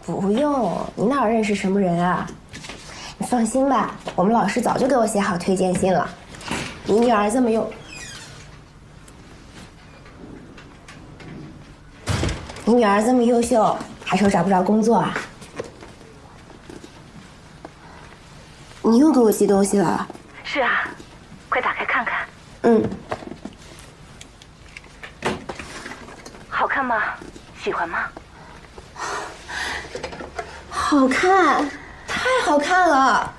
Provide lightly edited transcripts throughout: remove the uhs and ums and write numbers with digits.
不用，你哪认识什么人啊？你放心吧，我们老师早就给我写好推荐信了。你女儿这么优，你女儿这么优秀，还说找不着工作啊？你又给我寄东西了？是啊，快打开看看。嗯。好看吗？喜欢吗？好看，太好看了。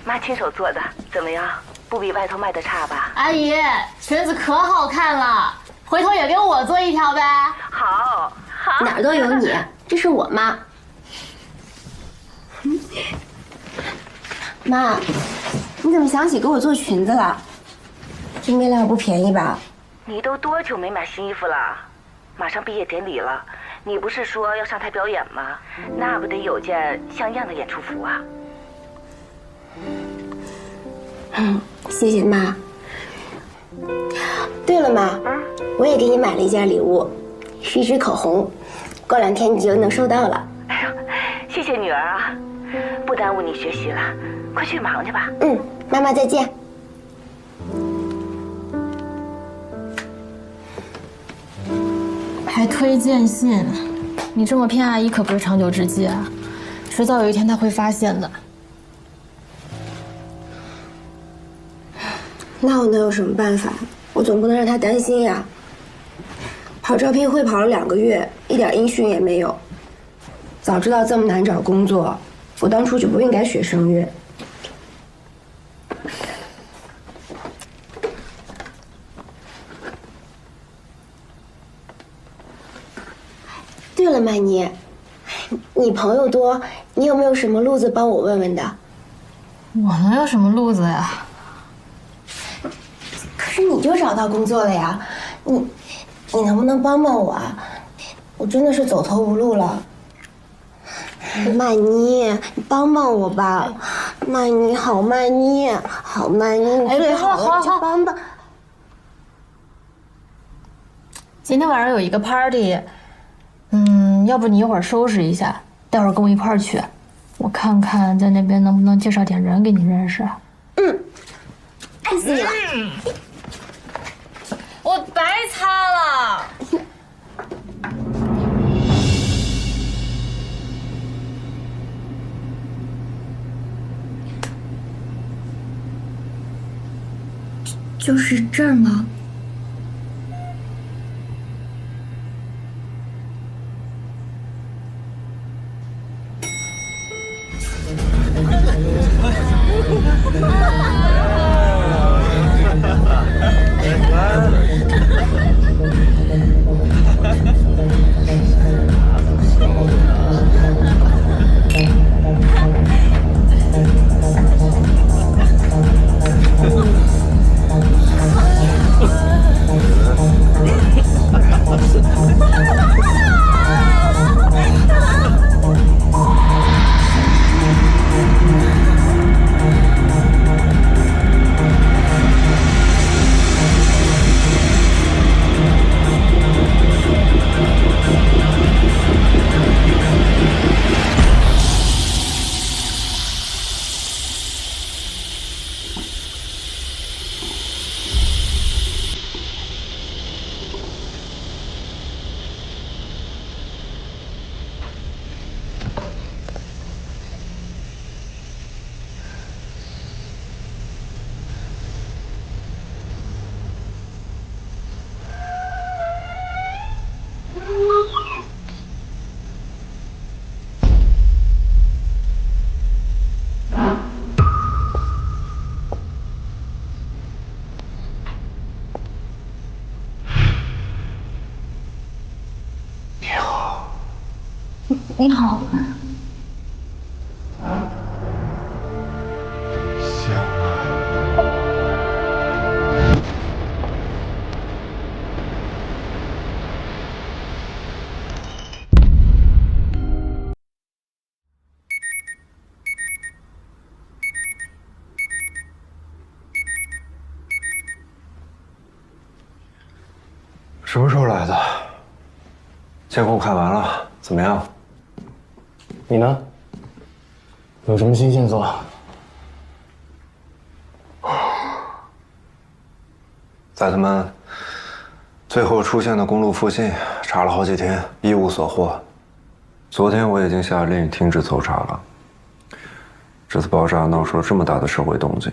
妈亲手做的，怎么样？不比外头卖的差吧？阿姨，裙子可好看了，回头也给我做一条呗。好，好。哪儿都有你，这是我妈。妈，你怎么想起给我做裙子了？这面料不便宜吧？你都多久没买新衣服了？马上毕业典礼了，你不是说要上台表演吗？那不得有件像样的演出服啊？谢谢妈。对了妈，我也给你买了一件礼物，是一支口红，过2天你就能收到了。哎呦，谢谢女儿啊，不耽误你学习了，快去忙去吧。妈妈再见。还推荐信，你这么骗阿姨可不是长久之计啊，迟早有一天她会发现的。那我能有什么办法？我总不能让她担心呀。跑招聘会跑了2个月，一点音讯也没有。早知道这么难找工作，我当初就不应该学声乐。对了，曼妮，你朋友多，你有没有什么路子帮我问问的？我能有什么路子呀？可是你就找到工作了呀，你能不能帮帮我啊？我真的是走投无路了。曼妮，你帮帮我吧，曼妮，好曼妮，好曼妮，你最好了，你就帮帮。今天晚上有一个 party，要不你一会儿收拾一下，待会儿跟我一块儿去，我看看在那边能不能介绍点人给你认识。爱死你了！我白擦了。就是这儿吗？你好。香啊！什么时候来的？监控看完了。怎么样？你呢？有什么新线索？在他们最后出现的公路附近查了好几天，一无所获。昨天我已经下令停止搜查了。这次爆炸闹出了这么大的社会动静，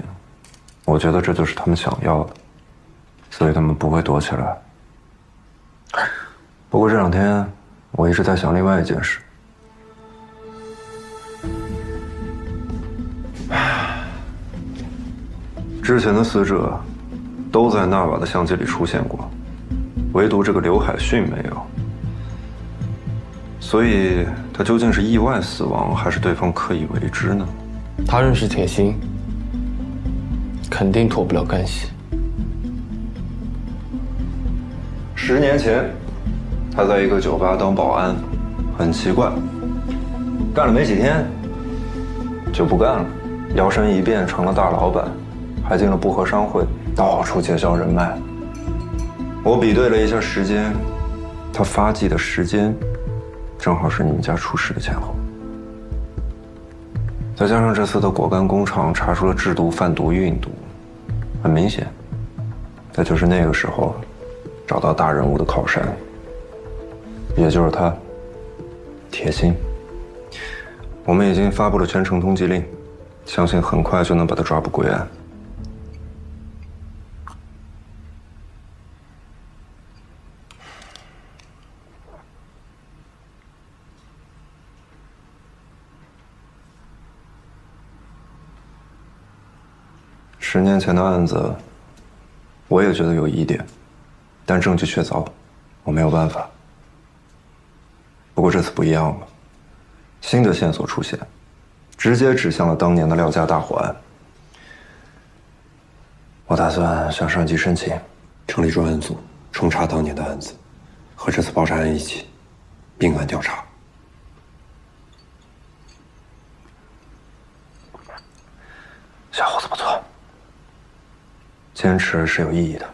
我觉得这就是他们想要的，所以他们不会躲起来。不过这2天我一直在想另外一件事。之前的死者都在纳瓦的相机里出现过，唯独这个刘海逊没有。所以他究竟是意外死亡，还是对方刻意为之呢？他认识铁心，肯定脱不了干系。10年前，他在一个酒吧当保安，很奇怪，干了没几天就不干了，摇身一变成了大老板，还进了不和商会，到处结交人脉。我比对了一下时间，他发迹的时间正好是你们家出事的前后。再加上这次的果干工厂查出了制毒贩毒运毒，很明显，这就是那个时候找到大人物的靠山，也就是他，铁心。我们已经发布了全城通缉令，相信很快就能把他抓捕归案。10年前的案子，我也觉得有疑点，但证据确凿，我没有办法。不过这次不一样了，新的线索出现，直接指向了当年的廖家大火案。我打算向上级申请，成立专案组，重查当年的案子，和这次爆炸案一起并案调查。小伙子不错。坚持是有意义的。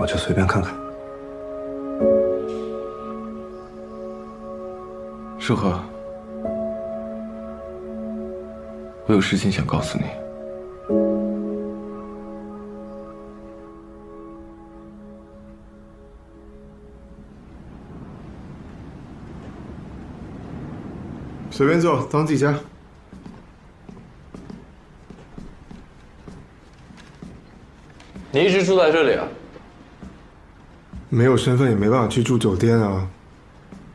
我就随便看看。舒和，我有事情想告诉你。随便坐，当自己家。你一直住在这里啊？没有身份也没办法去住酒店啊，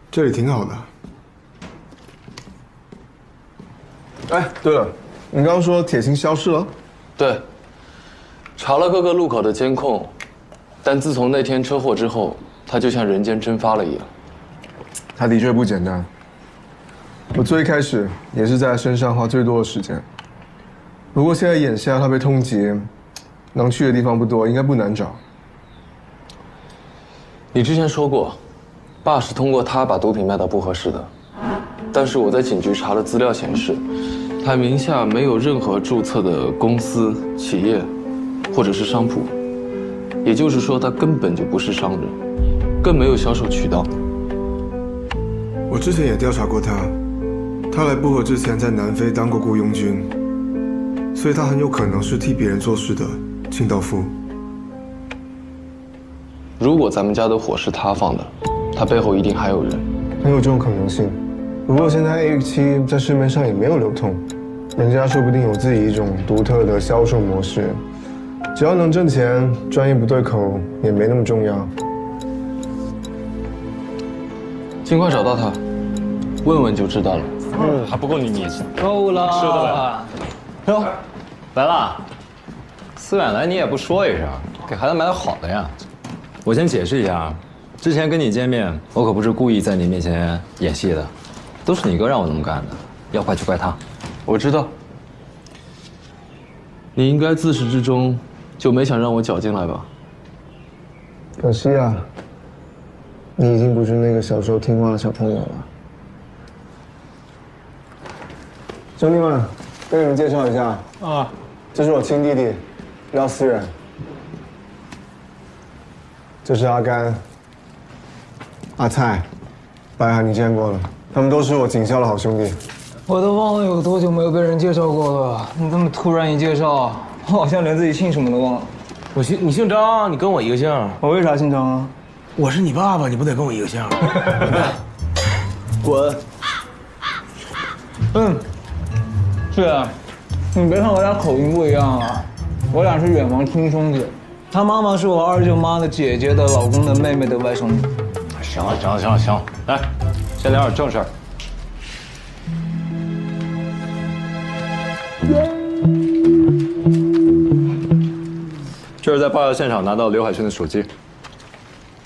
这里挺好的。哎，对了，你刚刚说铁心消失了？对，查了各个路口的监控，但自从那天车祸之后，他就像人间蒸发了一样。他的确不简单。我最开始也是在他身上花最多的时间。不过现在眼下他被通缉，能去的地方不多，应该不难找。你之前说过，爸是通过他把毒品卖到不合适的，但是我在警局查了资料显示，他名下没有任何注册的公司、企业，或者是商铺，也就是说他根本就不是商人，更没有销售渠道。我之前也调查过他。他来不和之前在南非当过雇佣军，所以他很有可能是替别人做事的清道夫。如果咱们家的火是他放的，他背后一定还有人。很有这种可能性。不过现在 AX7在市面上也没有流通，人家说不定有自己一种独特的销售模式。只要能挣钱，专业不对口也没那么重要。尽快找到他，问问就知道了。还不够你够了，吃的了。哟，来了，思远来你也不说一声，给孩子买点好的呀。我先解释一下，之前跟你见面，我可不是故意在你面前演戏的，都是你哥让我这么干的，要怪就怪他。我知道，你应该自始至终就没想让我搅进来吧？可惜啊，你已经不是那个小时候听话的小朋友了。兄弟们，跟你们介绍一下啊，这是我亲弟弟廖思远，这是阿甘、阿蔡，白涵你见过了，他们都是我警校的好兄弟。我都忘了有多久没有被人介绍过了，你这么突然一介绍，我好像连自己姓什么都忘了。你姓张，你跟我一个姓。我为啥姓张啊？我是你爸爸，你不得跟我一个姓？滚！是啊，你别看我俩口音不一样啊，我俩是远房亲兄弟。他妈妈是我二舅妈的姐姐的老公的妹妹的外甥女。行，来，先聊点正事儿。这是在爆炸现场拿到刘海军的手机，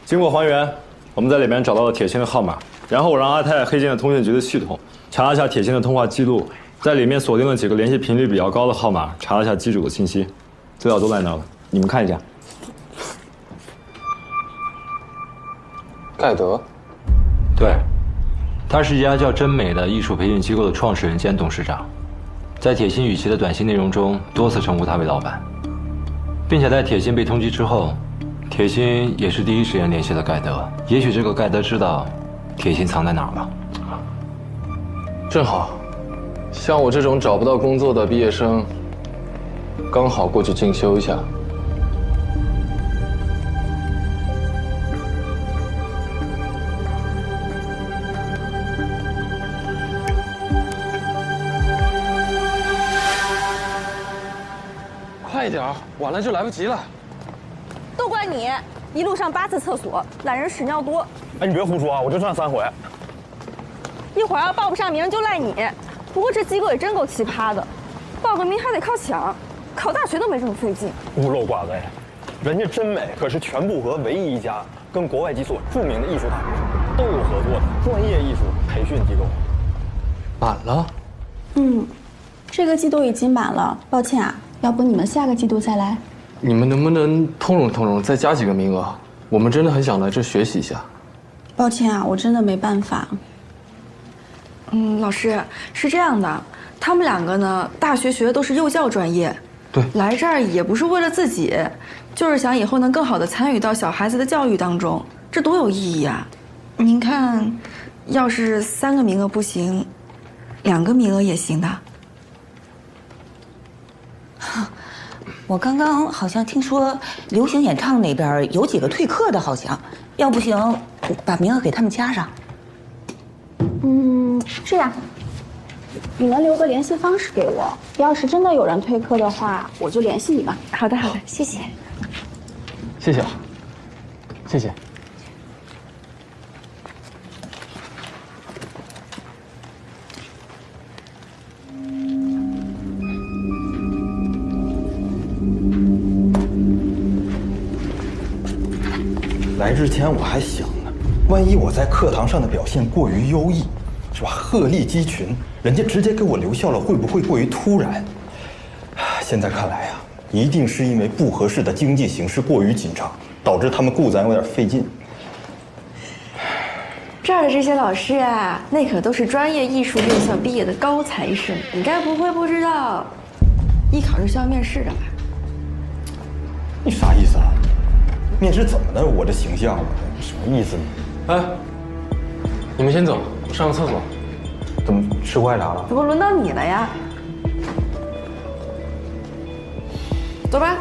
经过还原，我们在里面找到了铁鑫的号码，然后我让阿泰黑进了通讯局的系统，查了一下铁鑫的通话记录，在里面锁定了几个联系频率比较高的号码，查了一下机主的信息，资料都在那了，你们看一下。盖德，对，他是一家叫真美的艺术培训机构的创始人兼董事长，在铁鑫与其的短信内容中多次称呼他为老板，并且在铁鑫被通缉之后，铁鑫也是第一时间联系了盖德。也许这个盖德知道铁鑫藏在哪儿了。正好，像我这种找不到工作的毕业生，刚好过去进修一下。快点，晚了就来不及了。都怪你，一路上8次厕所，懒人屎尿多。哎，你别胡说啊，我就上3回。一会儿要报不上名就赖你。不过这机构也真够奇葩的，报个名还得靠抢，考大学都没这么费劲。孤陋寡闻，人家真美可是全部和唯一一家跟国外几所著名的艺术大学都有合作的专业艺术培训机构。满了？这个季度已经满了，抱歉啊，要不你们下个季度再来。你们能不能通融，再加几个名额？我们真的很想来这学习一下。抱歉啊，我真的没办法。老师是这样的，他们2个呢，大学学的都是幼教专业，对，来这儿也不是为了自己，就是想以后能更好的参与到小孩子的教育当中，这多有意义啊！您看，要是3个名额不行，2个名额也行的。我刚刚好像听说流行演唱那边有几个退课的，好像，要不行，把名额给他们加上。这样，你们留个联系方式给我，要是真的有人退课的话，我就联系你们。好的，谢谢。谢谢，谢谢。来之前我还想呢，万一我在课堂上的表现过于优异，是吧？鹤立鸡群，人家直接给我留校了，会不会过于突然？现在看来啊，一定是因为不合适的经济形势过于紧张，导致他们雇咱有点费劲。这儿的这些老师啊，那可都是专业艺术院校毕业的高材生，你该不会不知道，艺考是需要面试的吧？你啥意思啊？面试怎么的？我这形象，什么意思呢？哎，你们先走，我上个厕所。怎么吃坏啥了？怎么轮到你了呀？走吧。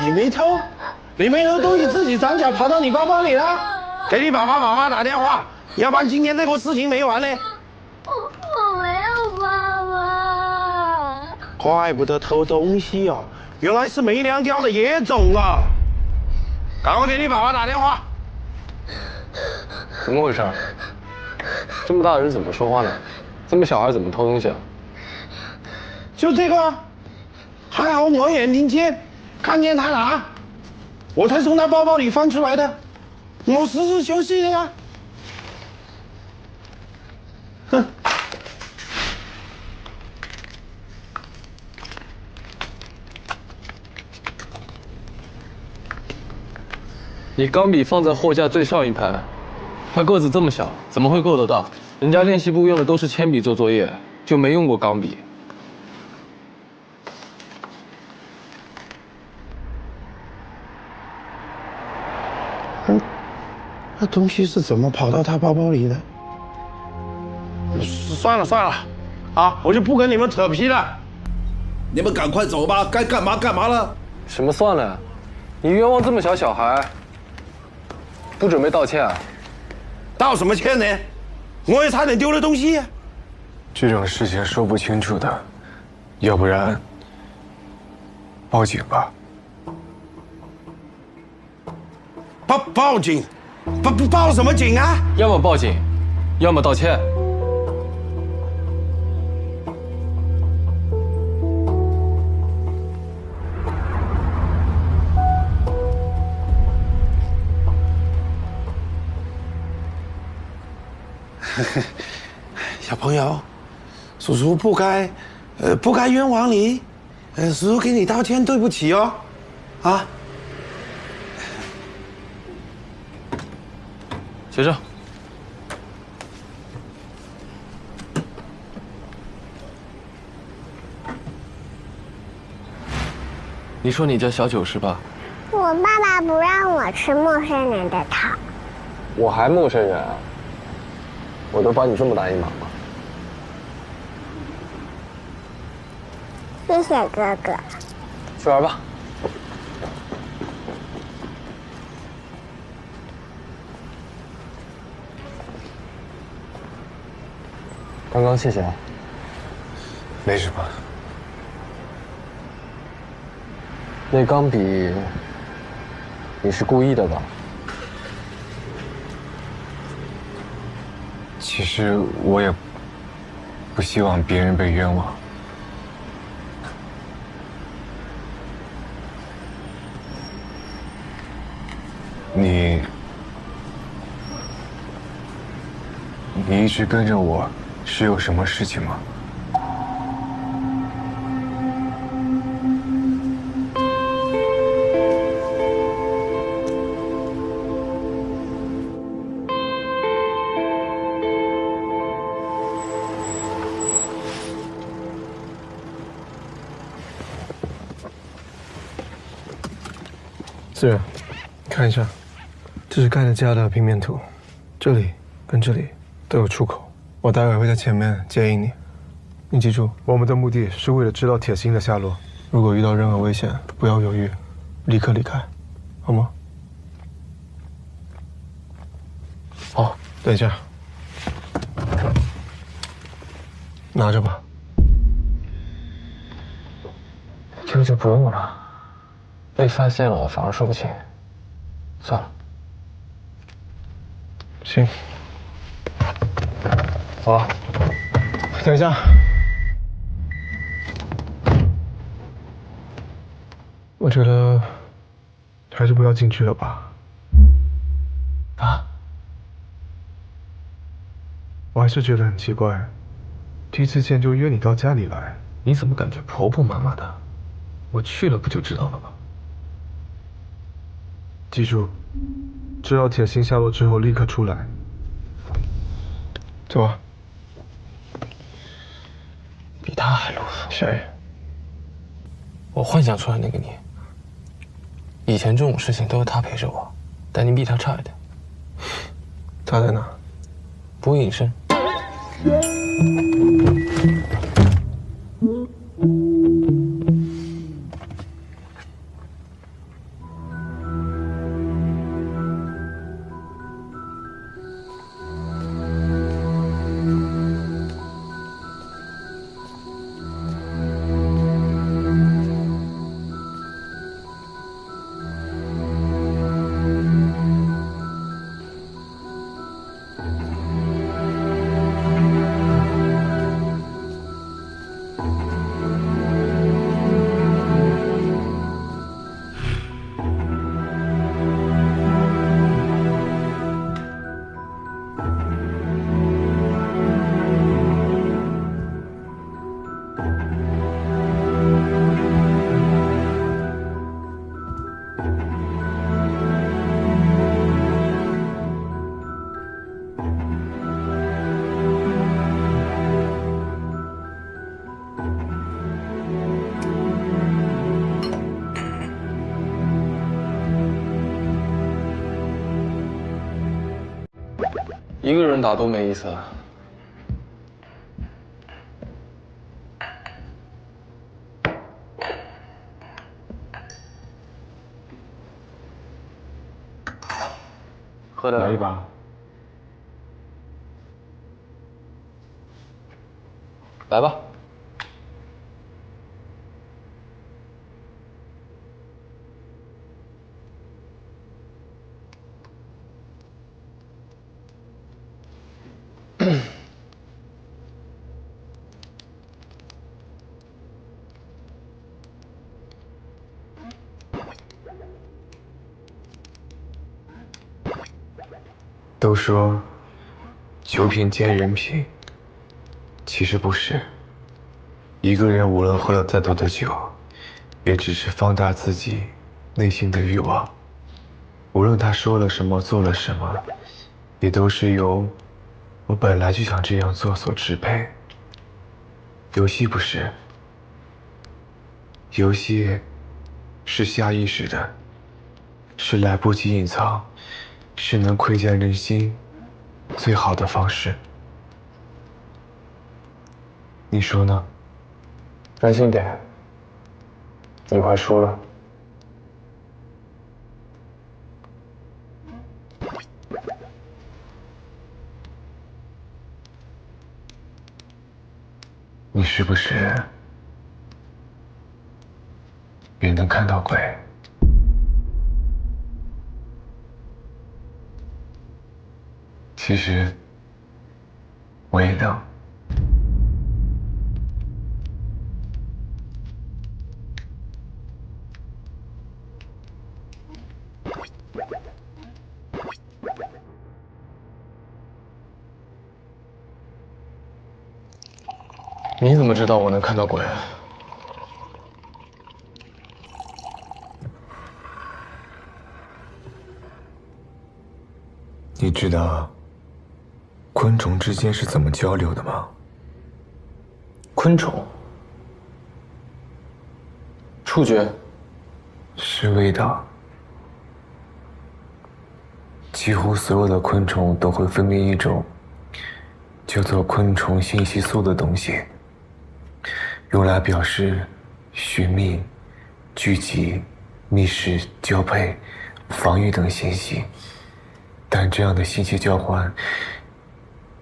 你没偷，你没偷东西自己长脚跑到你包包里了，给你爸爸妈妈打电话，要不然今天这个事情没完嘞。我没有爸爸。怪不得偷东西啊，原来是没娘教的野种啊！赶快给你爸爸打电话。怎么回事？这么大的人怎么说话呢？这么小孩怎么偷东西啊？就这个，还好我眼睛尖，看见他拿，我才从他包包里翻出来的。我实事求是的呀。哼。你钢笔放在货架最上一排，他个子这么小，怎么会够得到？人家练习部用的都是铅笔做作业，就没用过钢笔。那东西是怎么跑到他包包里的？算了算了，啊，我就不跟你们扯皮了。你们赶快走吧，该干嘛干嘛了。什么算了呀？你冤枉这么小孩，不准备道歉啊？道什么歉呢？我也差点丢了东西。这种事情说不清楚的，要不然报警吧。报警？报什么警啊？要么报警，要么道歉。小朋友，叔叔不该冤枉你，叔叔给你道歉，对不起哦，啊。学生，你说你叫小九是吧？我爸爸不让我吃陌生人的糖。我还陌生人啊？我都帮你这么大一忙了。谢谢哥哥。去玩吧。刚刚谢谢啊。没什么。那钢笔，你是故意的吧？其实我也不希望别人被冤枉。你一直跟着我，是有什么事情吗？思远，看一下，这是盖的家的平面图，这里跟这里都有出口。我待会会在前面接应你。你记住，我们的目的是为了知道铁心的下落。如果遇到任何危险，不要犹豫，立刻离开，好吗？好，等一下，拿着吧。这个就不用了。被发现了反而说不清，算了。行，好，等一下，我觉得还是不要进去了吧。啊？我还是觉得很奇怪，第一次见就约你到家里来，你怎么感觉婆婆妈妈的？我去了不就知道了吗？记住，知道铁心下落之后立刻出来。走啊。比他还啰嗦。谁？我幻想出来那个你。以前这种事情都是他陪着我，但你比他差一点。他在哪？不隐身。一个人打多没意思啊。喝的来一把。来吧。都说酒品见人品，其实不是。一个人无论喝了再多的酒，也只是放大自己内心的欲望。无论他说了什么，做了什么，也都是由我本来就想这样做所支配。游戏不是，游戏是下意识的，是来不及隐藏，是能窥见人心最好的方式。你说呢？专心点，你快输了。你是不是也能看到鬼？其实我也能。你怎么知道我能看到鬼？你知道昆虫之间是怎么交流的吗？昆虫？触觉？是味道。几乎所有的昆虫都会分泌一种叫做昆虫信息素的东西，用来表示寻觅、聚集、觅食、交配、防御等信息。但这样的信息交换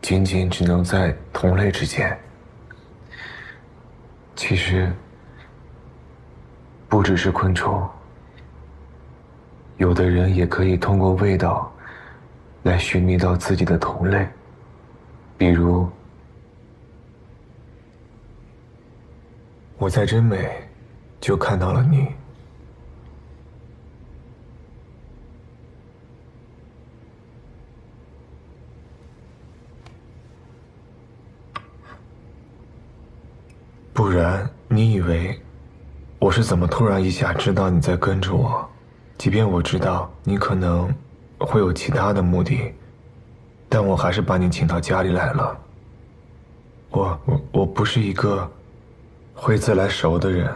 仅仅只能在同类之间。其实不只是昆虫，有的人也可以通过味道来寻觅到自己的同类。比如我在真美就看到了你。不然你以为我是怎么突然一下知道你在跟着我？即便我知道你可能会有其他的目的，但我还是把你请到家里来了。我不是一个会自来熟的人，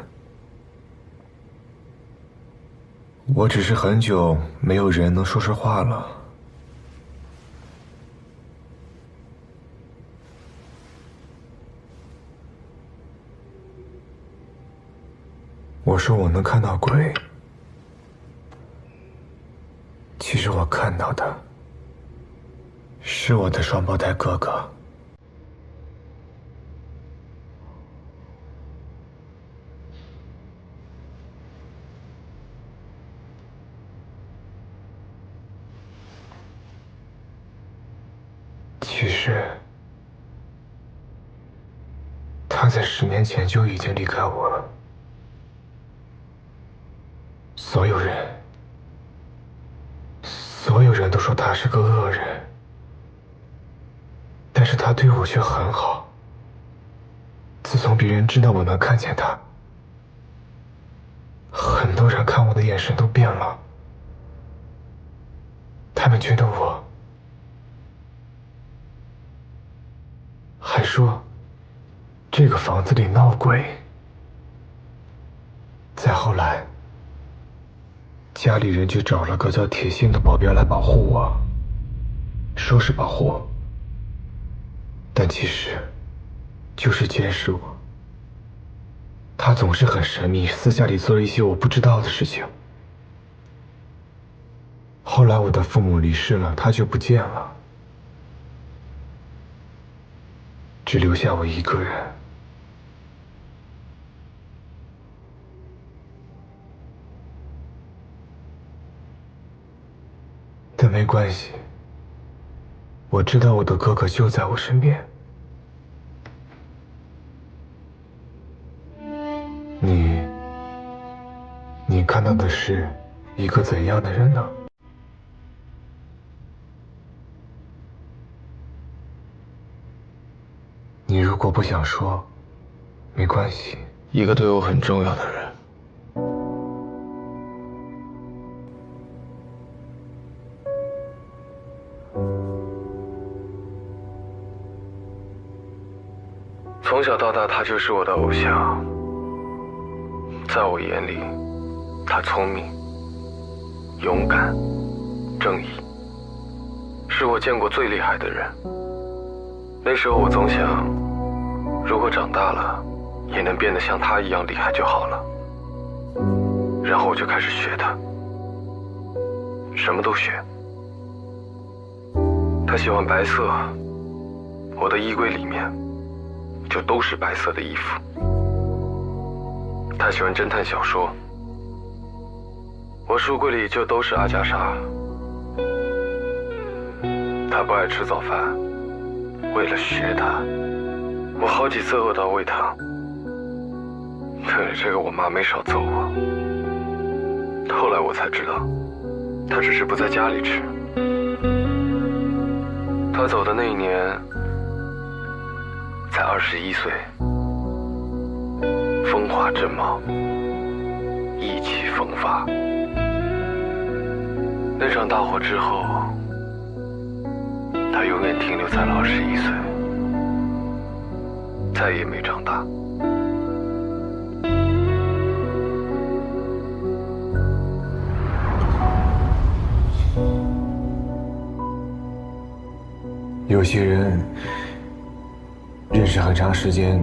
我只是很久没有人能说实话了。我说我能看到鬼，其实我看到的是我的双胞胎哥哥。其实他在10年前就已经离开我了。所有人都说他是个恶人，但是他对我却很好。自从别人知道我能看见他，很多人看我的眼神都变了。他们觉得我，还说这个房子里闹鬼。再后来，家里人就找了个叫铁心的保镖来保护我，说是保护，但其实就是监视我。他总是很神秘，私下里做了一些我不知道的事情。后来我的父母离世了，他就不见了，只留下我一个人。但没关系，我知道我的哥哥就在我身边。你看到的是一个怎样的人呢？你如果不想说，没关系。一个对我很重要的人。从小到大，他就是我的偶像。在我眼里，他聪明、勇敢、正义，是我见过最厉害的人。那时候我总想，如果长大了，也能变得像他一样厉害就好了。然后我就开始学他，什么都学。他喜欢白色，我的衣柜里面就都是白色的衣服。他喜欢侦探小说，我书柜里就都是阿加莎。他不爱吃早饭，为了学他，我好几次饿到胃疼。对这个我妈没少揍我。后来我才知道，他只是不在家里吃。他走的那一年才21岁，风华正茂，意气风发。那场大火之后，他永远停留在了21岁，再也没长大。有些人认识很长时间，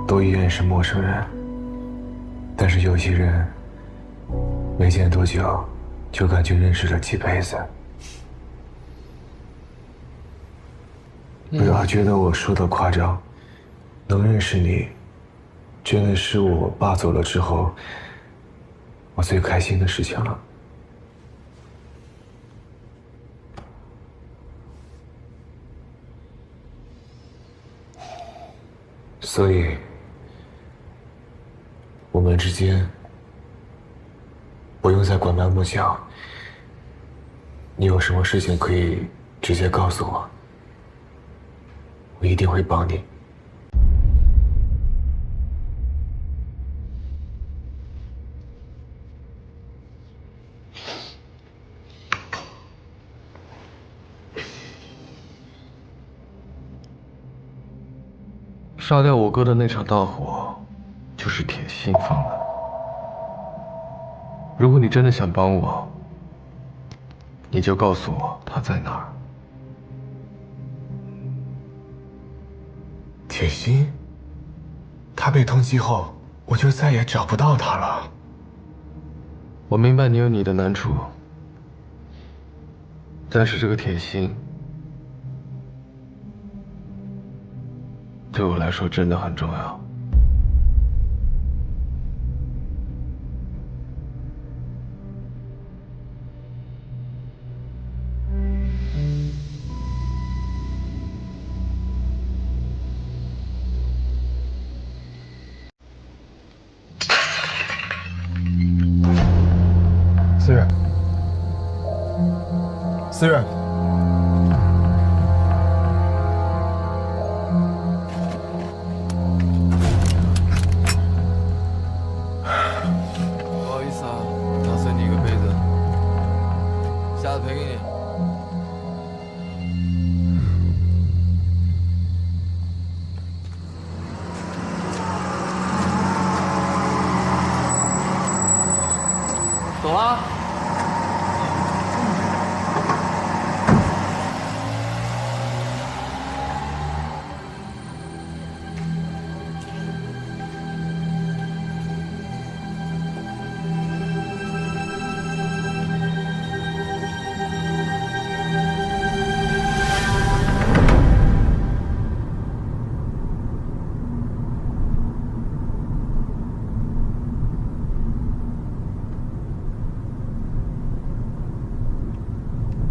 都依然是陌生人。但是有些人没见多久，就感觉认识了几辈子。不要觉得我说的夸张，能认识你，真的是我爸走了之后，我最开心的事情了。所以，我们之间不用再拐弯抹角。你有什么事情可以直接告诉我，我一定会帮你。杀掉我哥的那场大火，就是铁心放的。如果你真的想帮我，你就告诉我他在哪儿。铁心，他被通缉后，我就再也找不到他了。我明白你有你的难处，但是这个铁心对我来说真的很重要。思远，思远。不好意思啊，打碎你一个杯子，下次赔给你。走啦。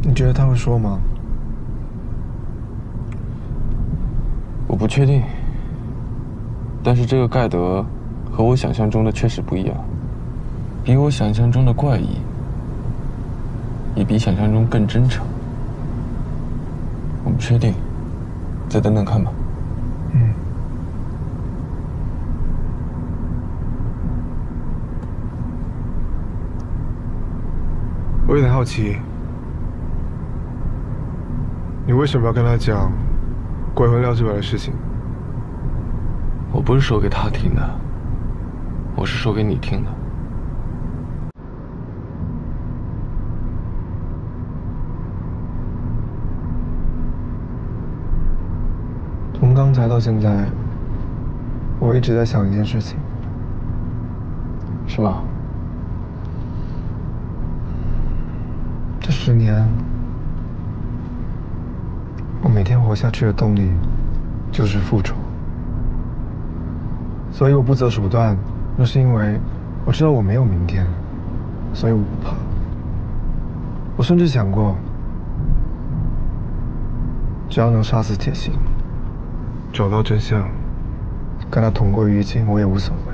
你觉得他会说吗？我不确定，但是这个盖德和我想象中的确实不一样，比我想象中的怪异，也比想象中更真诚。我不确定，再等等看吧。我有点好奇，你为什么要跟他讲鬼魂料之外的事情？我不是说给他听的，我是说给你听的。从刚才到现在，我一直在想一件事情。是吗？这10年，我每天活下去的动力就是复仇，所以我不择手段，那是因为我知道我没有明天，所以我不怕。我甚至想过，只要能杀死铁心，找到真相，跟他同归于尽，我也无所谓。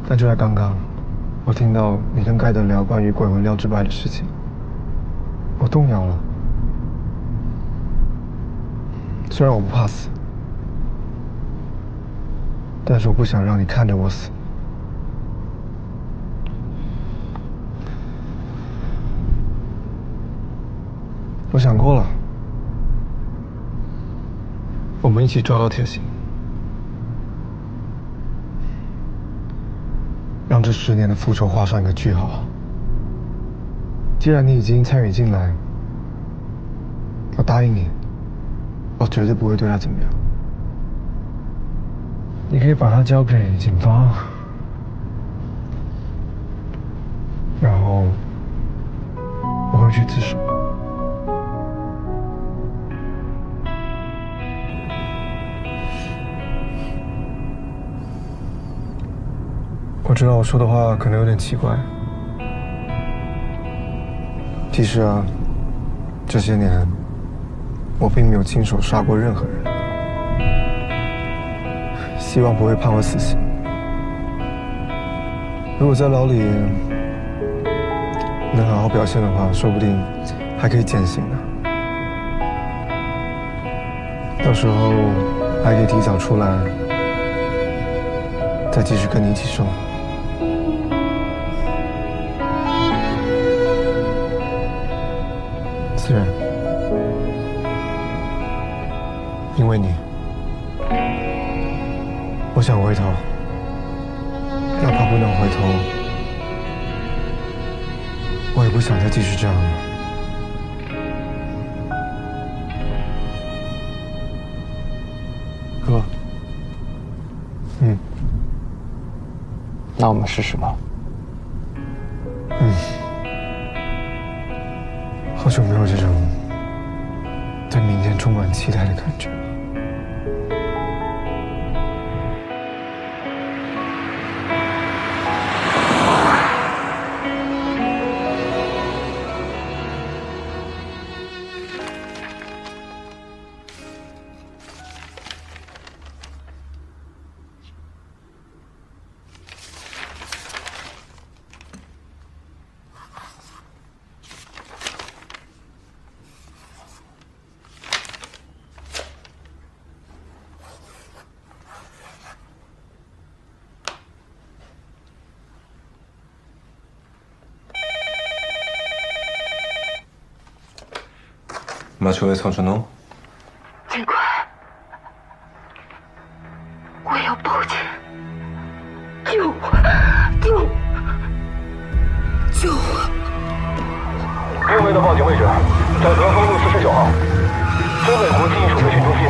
但就在刚刚，我听到你跟盖德聊关于鬼魂料之白的事情，我动摇了。虽然我不怕死，但是我不想让你看着我死。我想过了，我们一起抓到铁心，让这10年的复仇画上一个句号。既然你已经参与进来，我答应你，我绝对不会对他怎么样。你可以把他交给警方，然后我会去自首。我知道我说的话可能有点奇怪，其实啊，这些年我并没有亲手杀过任何人，希望不会判我死刑。如果在牢里能好好表现的话，说不定还可以减刑呢。到时候还可以提早出来，再继续跟你一起生活。思远，因为你，我想回头，哪怕不能回头，我也不想再继续这样了。哥，嗯，那我们试试吧。好久没有这种对明天充满期待的感觉了。마초의 서준호? 警官，我要报警！救我！救我！6位的报警位置在德丰路49号，中美国基因储备训中心，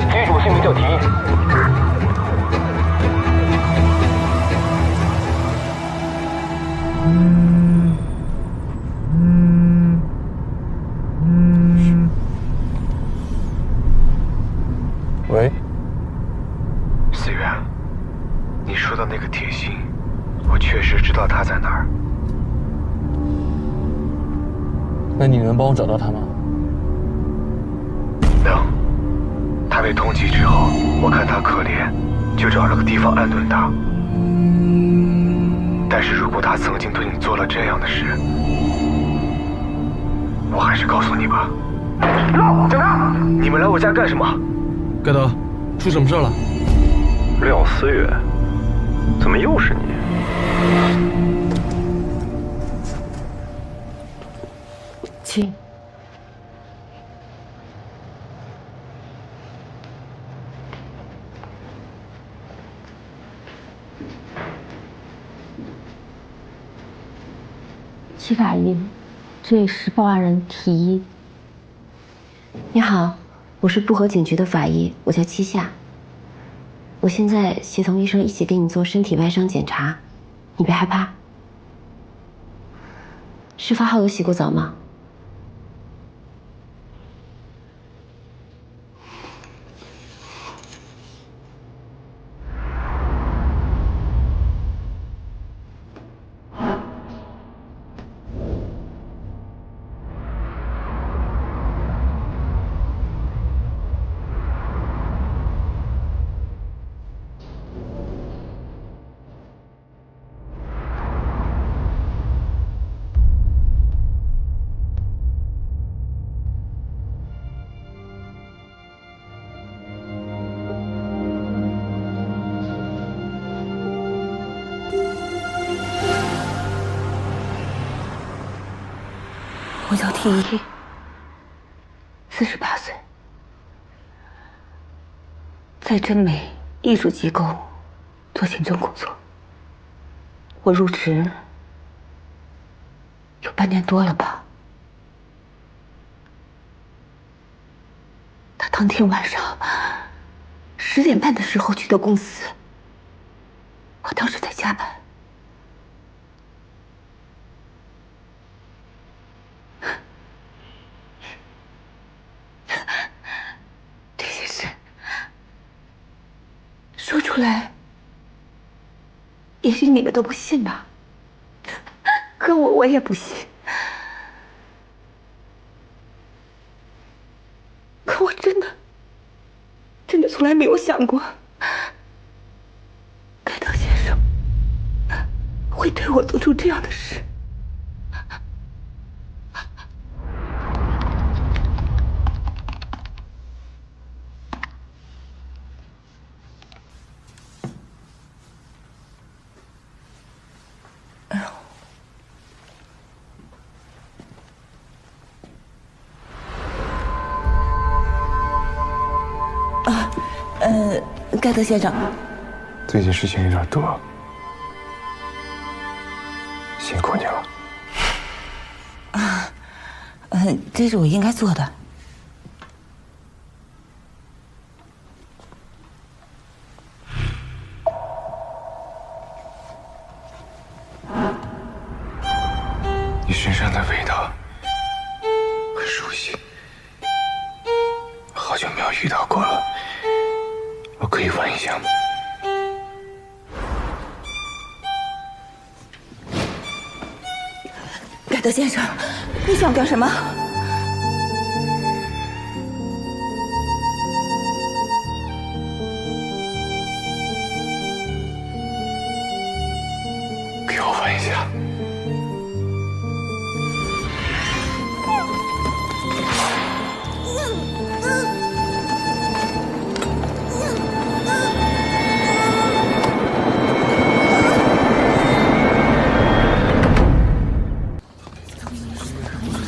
机主姓名叫提议。喂，思远，你说的那个铁心，我确实知道他在哪儿。那你能帮我找到他吗？能。他被通缉之后，我看他可怜，就找了个地方安顿他。但是如果他曾经对你做了这样的事，我还是告诉你吧。警察，你们来我家干什么？盖德，出什么事了？廖思远，怎么又是你？亲。戚法医，这是报案人提一。你好，我是渡河警局的法医，我叫戚夏。我现在协同医生一起给你做身体外伤检查，你别害怕。事发后有洗过澡吗？我叫提一，48岁，在真美艺术机构做行政工作。我入职有半年多了吧。他当天晚上10点半的时候去的公司，我当时在加班。这些事说出来，也许你们都不信吧，可我也不信。可我真的从来没有想过，盖德先生会对我做出这样的事。盖德先生，最近事情有点多，辛苦你了。这是我应该做的。你身上的味道很熟悉，好久没有遇到过了。我可以闻一下吗？盖德先生，你想干什么？给我闻一下。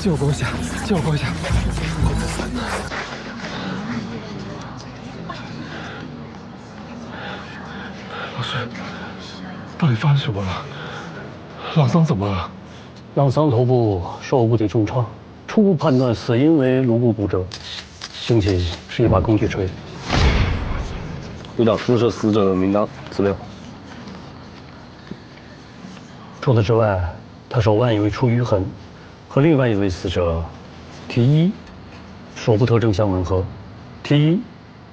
借我过一下，借我过一下。老师，到底发生什么了？朗桑怎么了？朗桑头部受物理重创，初步判断死因为颅部骨折，凶器是一把工具锤。队长出示死者的名单资料。除此之外，他手腕有一处淤痕。和另外一位死者提一手部特征相吻合。提一，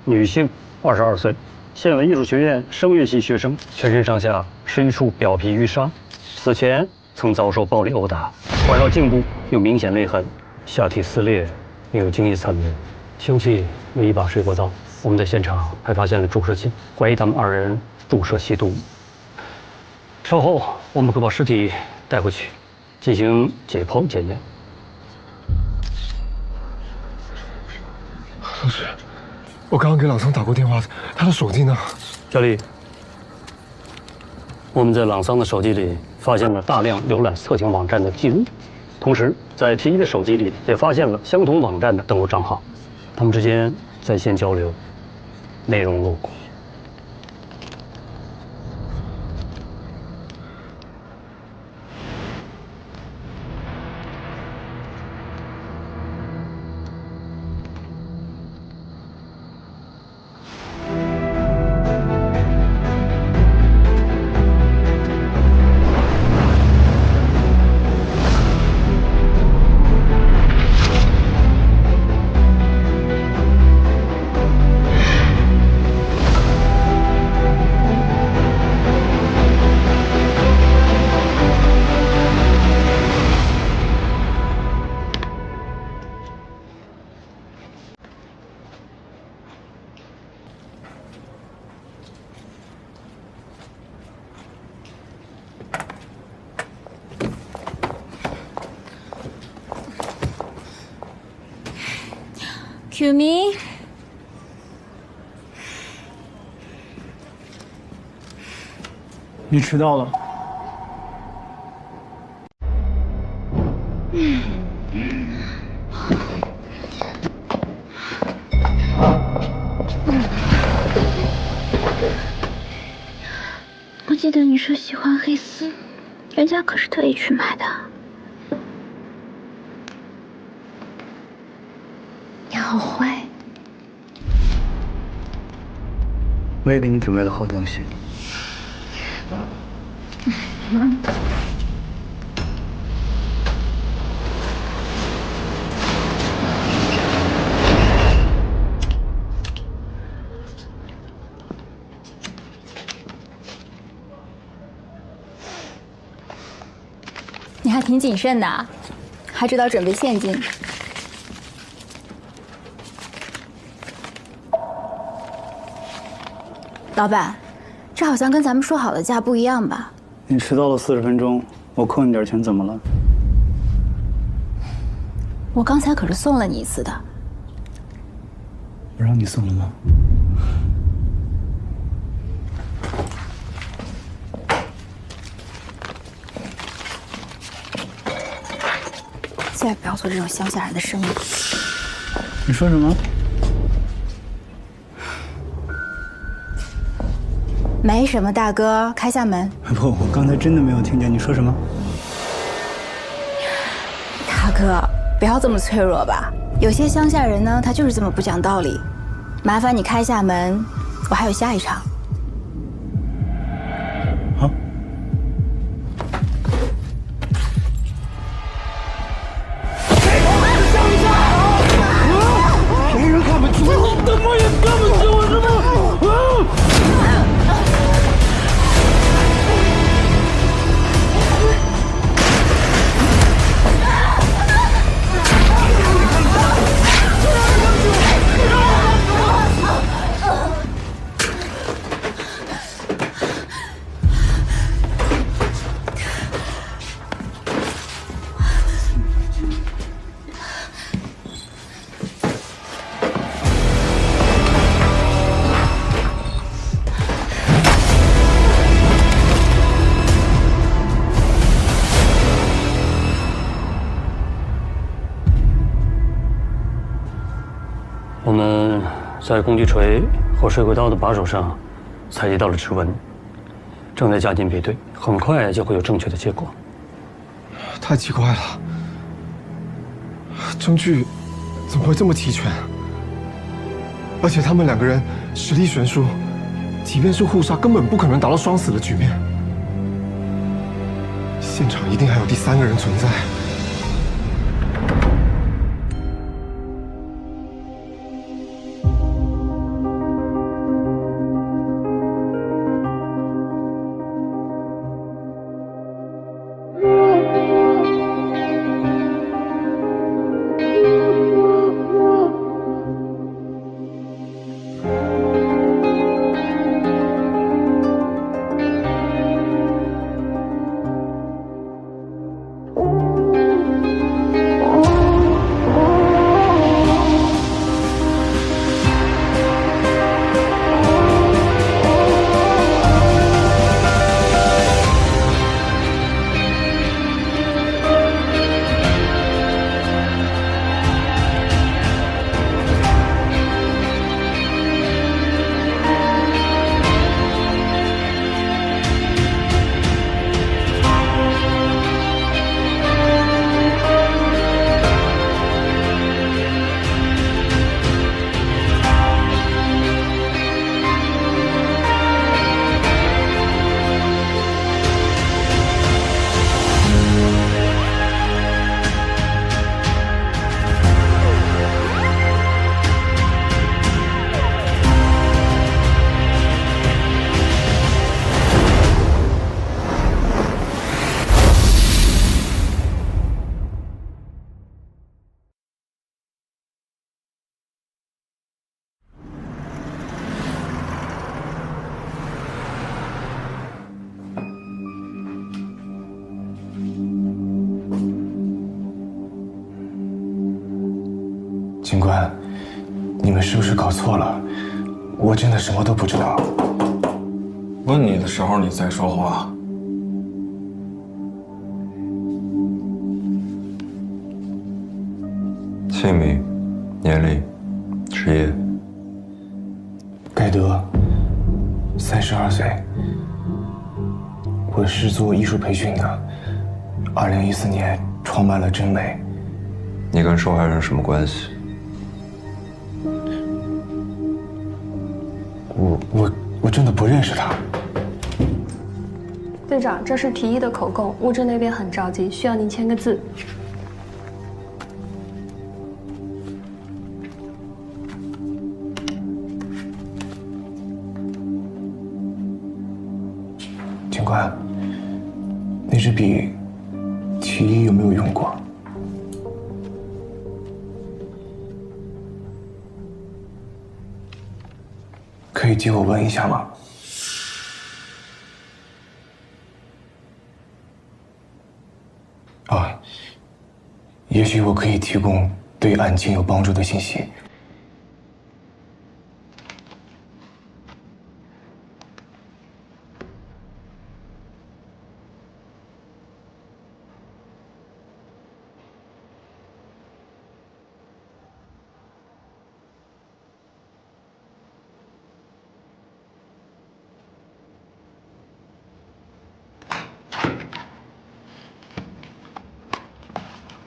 女性，22岁，现为艺术学院声乐系学生，全身上下深处表皮淤伤，死前曾遭受暴力殴打，环绕颈部有明显勒痕，下体撕裂，并有精液残留，凶器为一把水果刀。我们在现场还发现了注射器，怀疑他们2人注射吸毒。稍后我们会把尸体带回去，进行解剖检验。老师，我刚刚给朗桑打过电话，他的手机呢？小李，我们在朗桑的手机里发现了大量浏览色情网站的记录，同时在T1的手机里也发现了相同网站的登录账号，他们之间在线交流，内容露骨。Q me， 你迟到了。我记得你说喜欢黑丝，人家可是特意去买的。你好坏。我也给你准备了好东西。你还挺谨慎的，还知道准备现金。老板，这好像跟咱们说好的价不一样吧？你迟到了40分钟，我扣你点钱，怎么了？我刚才可是送了你一次的。我让你送了吗？再不要做这种乡下人的生意。你说什么？没什么，大哥，开下门。不，我刚才真的没有听见你说什么。大哥，不要这么脆弱吧。有些乡下人呢，他就是这么不讲道理。麻烦你开下门，我还有下一场。好。别人看不起我，你他妈也看不起我是吗？我们在工具锤和水果刀的把手上采集到了指纹，正在加紧比对，很快就会有正确的结果。太奇怪了，证据怎么会这么齐全？而且他们2个人实力悬殊，即便是互杀，根本不可能达到双死的局面。现场一定还有第3个人存在。你们是不是搞错了？我真的什么都不知道。问你的时候你再说话。姓名、年龄、职业。盖德，32岁。我是做艺术培训的，2014年创办了真美。你跟受害人什么关系？我真的不认识他。队长，这是提议的口供，物质那边很着急，需要您签个字。警官，那支笔，提议有没有用过？可以借我闻一下吗？啊，也许我可以提供对案情有帮助的信息。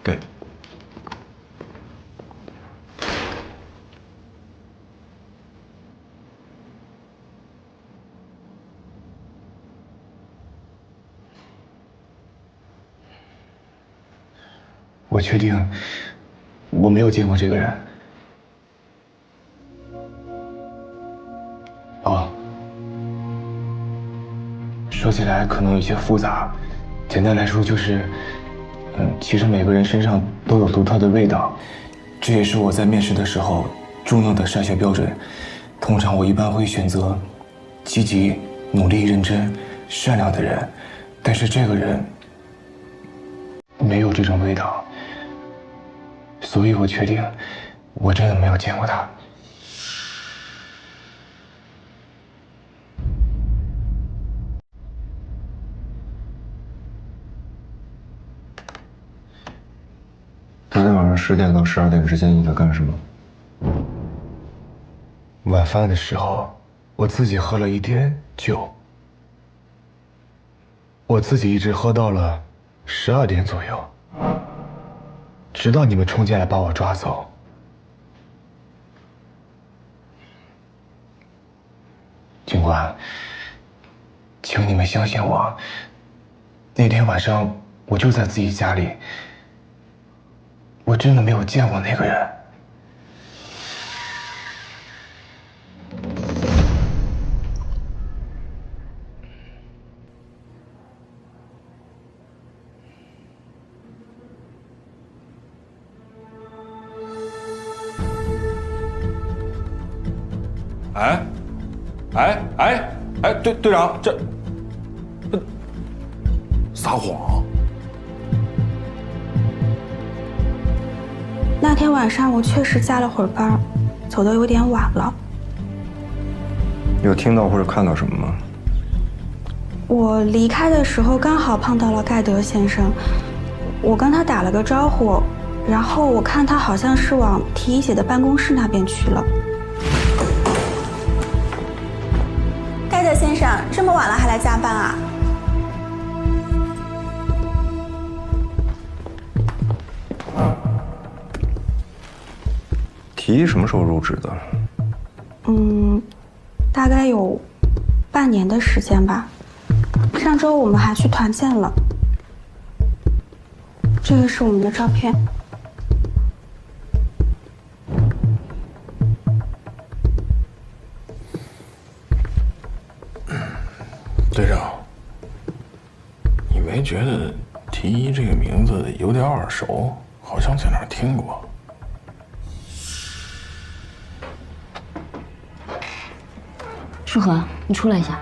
给。我确定，我没有见过这个人。哦，说起来可能有些复杂，简单来说就是。其实每个人身上都有独特的味道，这也是我在面试的时候重要的筛选标准。通常我一般会选择积极、努力、认真、善良的人，但是这个人没有这种味道，所以我确定我真的没有见过他。昨天晚上10点到12点之间你在干什么？晚饭的时候，我自己喝了一点酒，我自己一直喝到了12点左右，直到你们冲进来把我抓走。警官，请你们相信我，那天晚上我就在自己家里。我真的没有见过那个人。队长，这撒谎。那天晚上我确实加了会儿班，走得有点晚了。有听到或者看到什么吗？我离开的时候刚好碰到了盖德先生，我跟他打了个招呼，然后我看他好像是往提一姐的办公室那边去了。盖德先生，这么晚了还来加班啊？提议什么时候入职的？大概有半年的时间吧。上周我们还去团建了。这个是我们的照片。队长，你没觉得提一这个名字有点耳熟？好像在哪儿听过。舒和，你出来一下。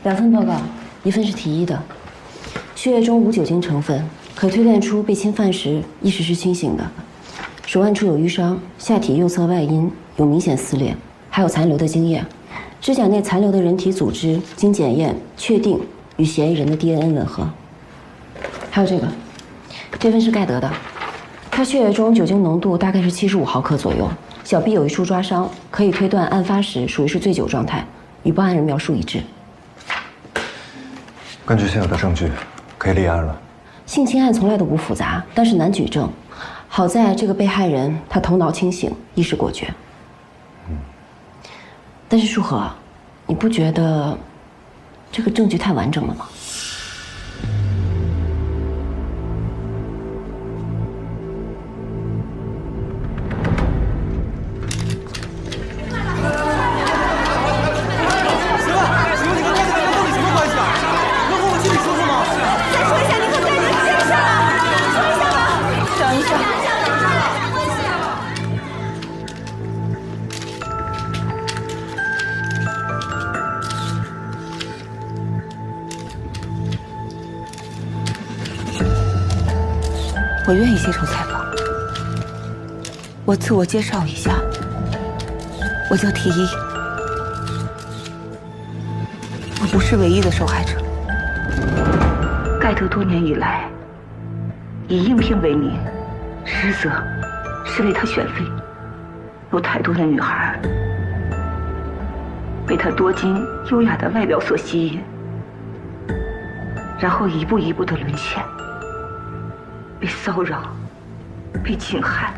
2份报告，1份是提一的。血液中无酒精成分，可推断出被侵犯时意识是清醒的。手腕处有淤伤，下体右侧外阴有明显撕裂，还有残留的精液。指甲内残留的人体组织经检验确定与嫌疑人的 DNA 吻合。还有这份是盖德的，他血液中酒精浓度大概是75毫克左右，小臂有一处抓伤，可以推断案发时属于是醉酒状态，与报案人描述一致。根据现有的证据，可以立案了。性侵案从来都不复杂，但是难举证。好在这个被害人他头脑清醒，意识果决。但是舒和，你不觉得这个证据太完整了吗？我愿意接受采访。我自我介绍一下，我叫提一，我不是唯一的受害者。盖德多年以来以应聘为名，实则是为他选妃。有太多的女孩被他多金优雅的外表所吸引，然后一步一步的沦陷。被骚扰，被侵害，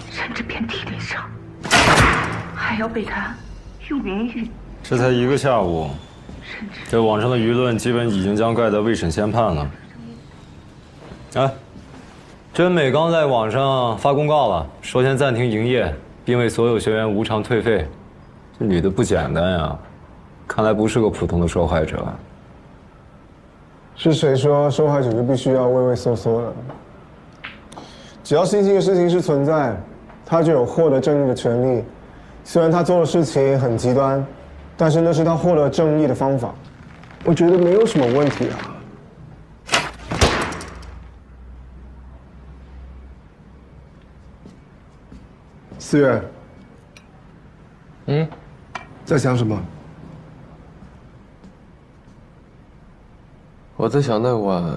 甚至遍体鳞伤，还要被他用名誉。这才1个下午，这网上的舆论基本已经将盖德未审先判了。哎，真美刚在网上发公告了，说先暂停营业，并为所有学员无偿退费。这女的不简单呀，看来不是个普通的受害者。是谁说受害者就必须要畏畏缩缩的？只要性侵的事情是存在，他就有获得正义的权利。虽然他做的事情很极端，但是那是他获得正义的方法，我觉得没有什么问题啊。思月，在想什么？我在想那晚，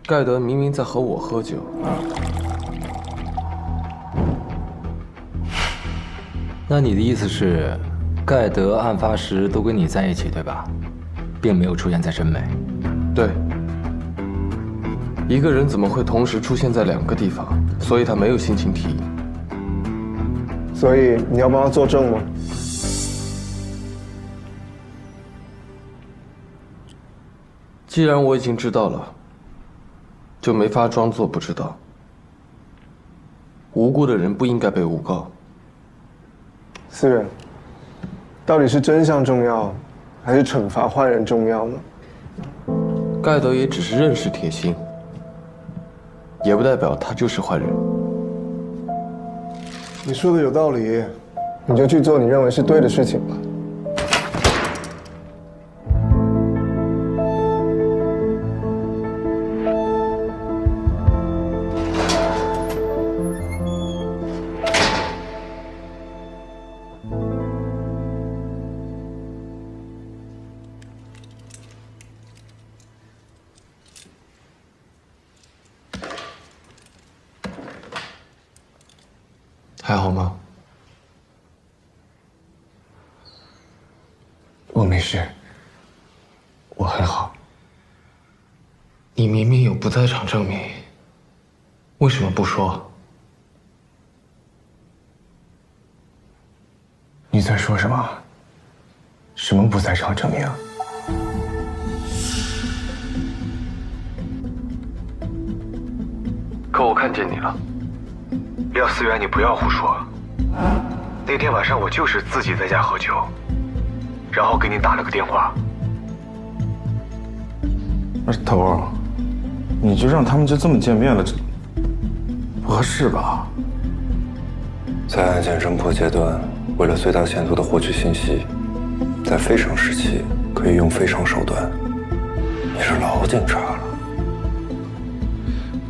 盖德明明在和我喝酒。那你的意思是，盖德案发时都跟你在一起，对吧？并没有出现在真美。对。一个人怎么会同时出现在2个地方？所以他没有性侵提议。所以你要帮他作证吗？既然我已经知道了，就没法装作不知道。无辜的人不应该被诬告。思远，到底是真相重要，还是惩罚坏人重要呢？盖德也只是认识铁心，也不代表他就是坏人。你说的有道理，你就去做你认为是对的事情吧。还好吗？我没事，我很好。你明明有不在场证明，为什么不说？你在说什么？什么不在场证明？可我看见你了。廖思源，你不要胡说。那天晚上我就是自己在家喝酒，然后给你打了个电话。头儿，你就让他们就这么见面了，这不合适吧？在案件侦破阶段，为了最大限度地获取信息，在非常时期可以用非常手段，你是老警察了。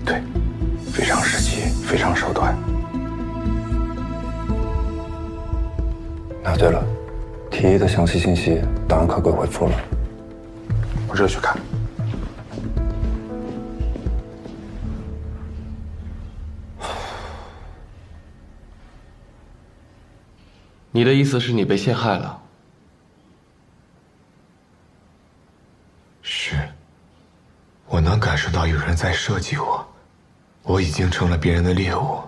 对，非常时期，非常手段。啊，对了，提议的详细信息，档案可归回复了。我这去看。你的意思是你被陷害了？是，我能感受到有人在设计我，我已经成了别人的猎物，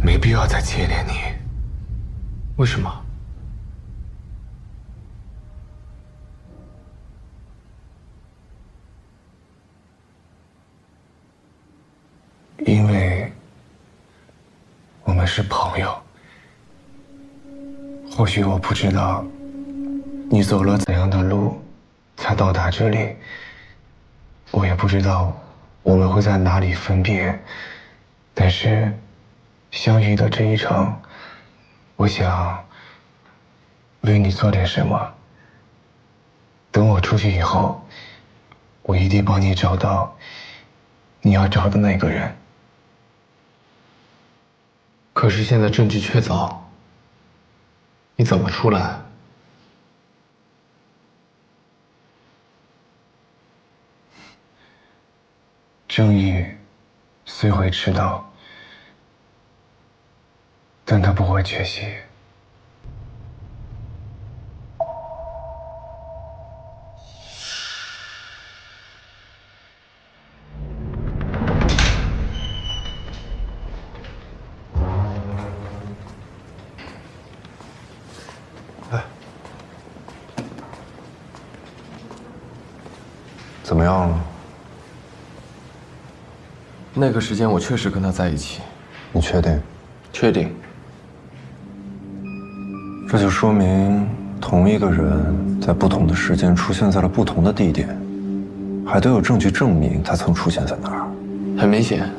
没必要再牵连你。为什么？因为我们是朋友。或许我不知道你走了怎样的路才到达这里，我也不知道我们会在哪里分别，但是相遇的这一程，我想为你做点什么。等我出去以后，我一定帮你找到你要找的那个人。可是现在证据确凿，你怎么出来？正义虽会迟到，但它不会缺席。怎么样了？那个时间我确实跟他在一起。你确定？确定。这就说明同一个人在不同的时间出现在了不同的地点，还都有证据证明他曾出现在哪儿。很明显，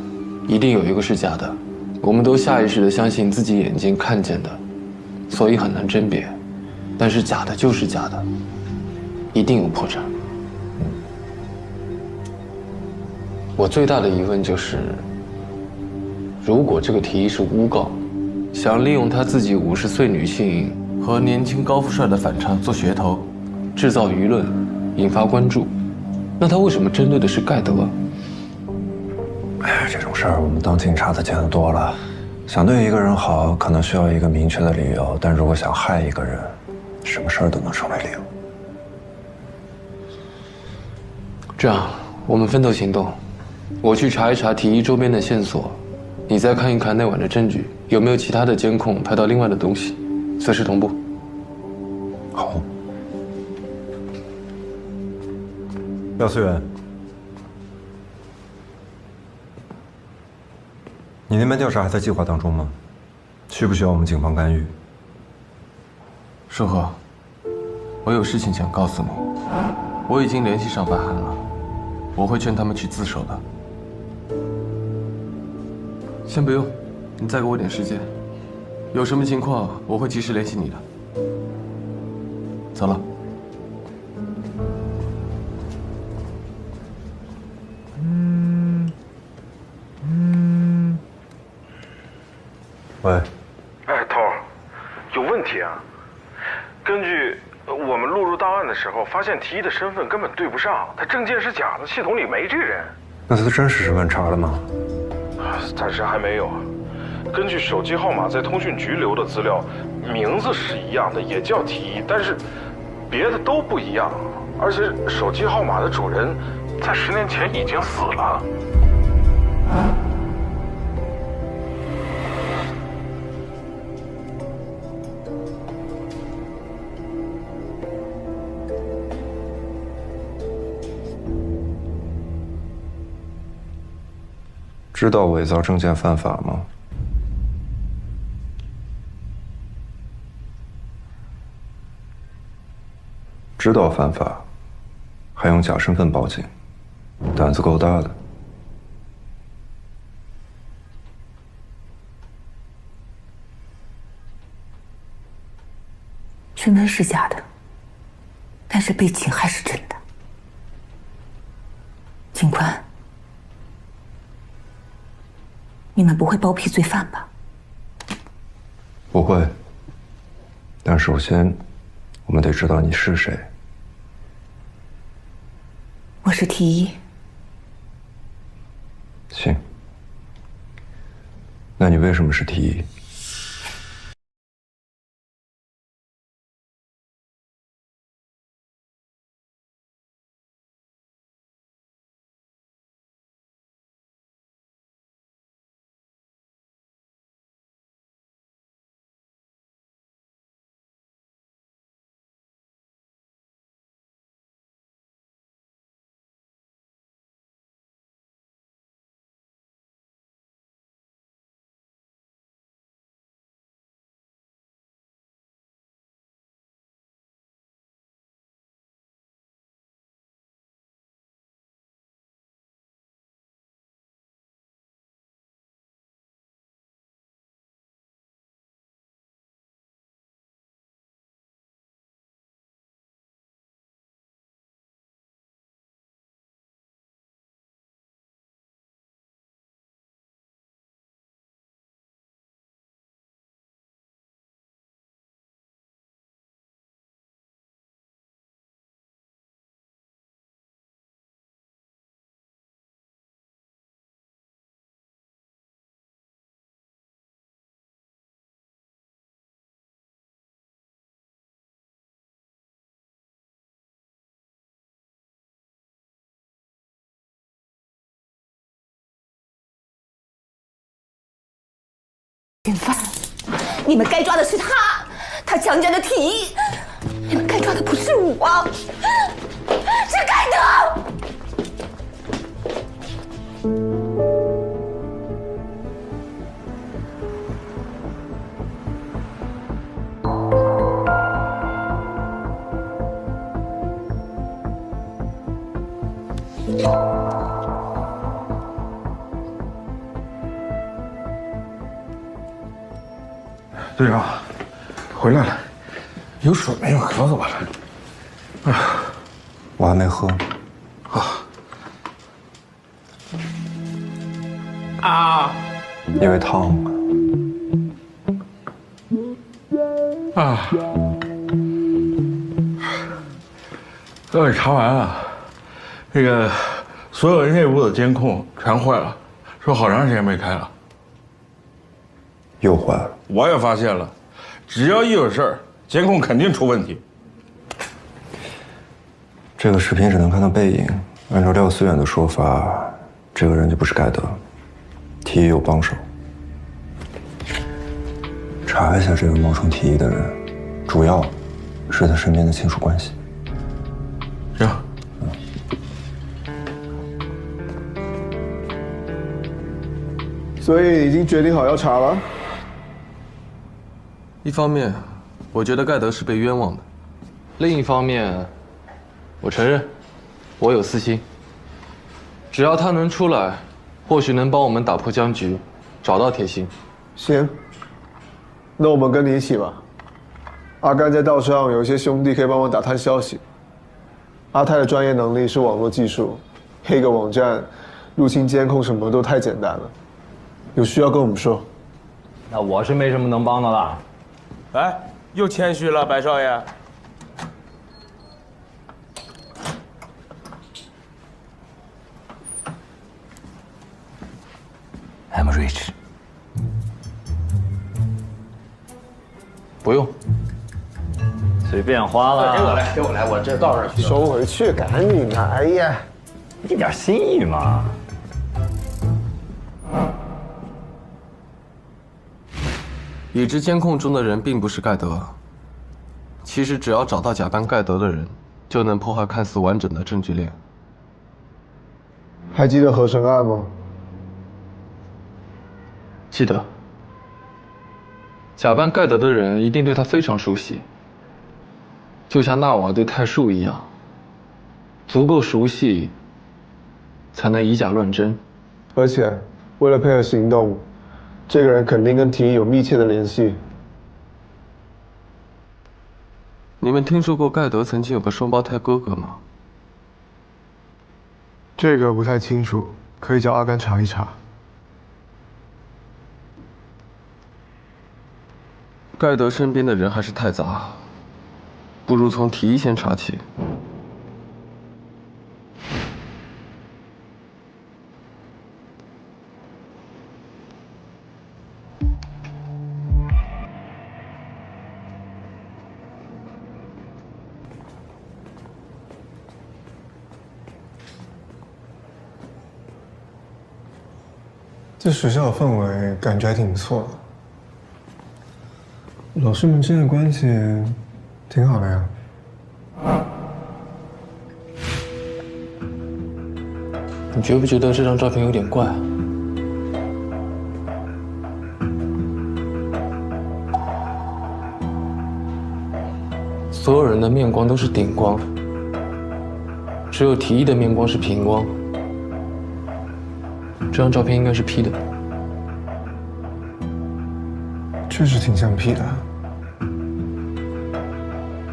一定有一个是假的。我们都下意识地相信自己眼睛看见的，所以很难甄别。但是假的就是假的，一定有破绽。我最大的疑问就是，如果这个提议是诬告，想利用他自己50岁女性和年轻高富帅的反差做噱头，制造舆论，引发关注，那他为什么针对的是盖德？哎，这种事儿我们当警察的见得多了。想对一个人好，可能需要一个明确的理由，但如果想害一个人，什么事儿都能成为理由。这样，我们分头行动。我去查一查提议周边的线索，你再看一看那晚的证据，有没有其他的监控拍到另外的东西，随时同步。好。廖思远，你那边调查还在计划当中吗？需不需要我们警方干预？舒和，我有事情想告诉你，我已经联系上白涵了，我会劝他们去自首的。先不用，你再给我点时间，有什么情况我会及时联系你的。走了。喂。哎，头儿，有问题啊！根据我们录入档案的时候，发现提议的身份根本对不上，他证件是假的，系统里没这人。那他的真实身份查了吗？暂时还没有。根据手机号码在通讯局留的资料，名字是一样的，也叫提议，但是别的都不一样。而且手机号码的主人在10年前已经死了。知道伪造证件犯法吗？知道犯法，还用假身份报警，胆子够大的。身份是假的，但是被侵害是真的。警官，你们不会包庇罪犯吧？不会。但首先，我们得知道你是谁。我是提一。行。那你为什么是提一？嫌犯，你们该抓的是他，他强奸了提一，你们该抓的不是我，是盖德。队长，回来了，有水没有？渴死我了。哎呀，我还没喝。啊！因为烫啊！让你查完了，这个所有内部的监控全坏了，说好长时间没开了。又坏了。我也发现了，只要一有事儿，监控肯定出问题。这个视频只能看到背影，按照廖思远的说法，这个人就不是盖德，提一有帮手。查一下这个冒充提一的人，主要是他身边的亲属关系。行。所以已经决定好要查了。一方面，我觉得盖德是被冤枉的；另一方面，我承认我有私心。只要他能出来，或许能帮我们打破僵局，找到铁心。行，那我们跟你一起吧。阿甘在道上有一些兄弟可以帮忙打探消息。阿泰的专业能力是网络技术，黑个网站、入侵监控什么都太简单了。有需要跟我们说。那我是没什么能帮的了。哎，又谦虚了，白少爷。I'm rich。不用，随便花了。给我来，给我来，我这到这儿去。收回去，赶紧的！哎呀，一点心意嘛。已知监控中的人并不是盖德。其实只要找到假扮盖德的人，就能破坏看似完整的证据链。还记得河神案吗？记得。假扮盖德的人一定对他非常熟悉，就像纳瓦对泰树一样，足够熟悉，才能以假乱真。而且，为了配合行动，这个人肯定跟提一有密切的联系。你们听说过盖德曾经有个双胞胎哥哥吗？这个不太清楚，可以叫阿甘查一查。盖德身边的人还是太杂，不如从提议先查起。这学校的氛围感觉还挺不错的，老师们之间的关系挺好的呀。你觉不觉得这张照片有点怪啊？所有人的面光都是顶光，只有提议的面光是平光。这张照片应该是 P 的，确实挺像 P 的。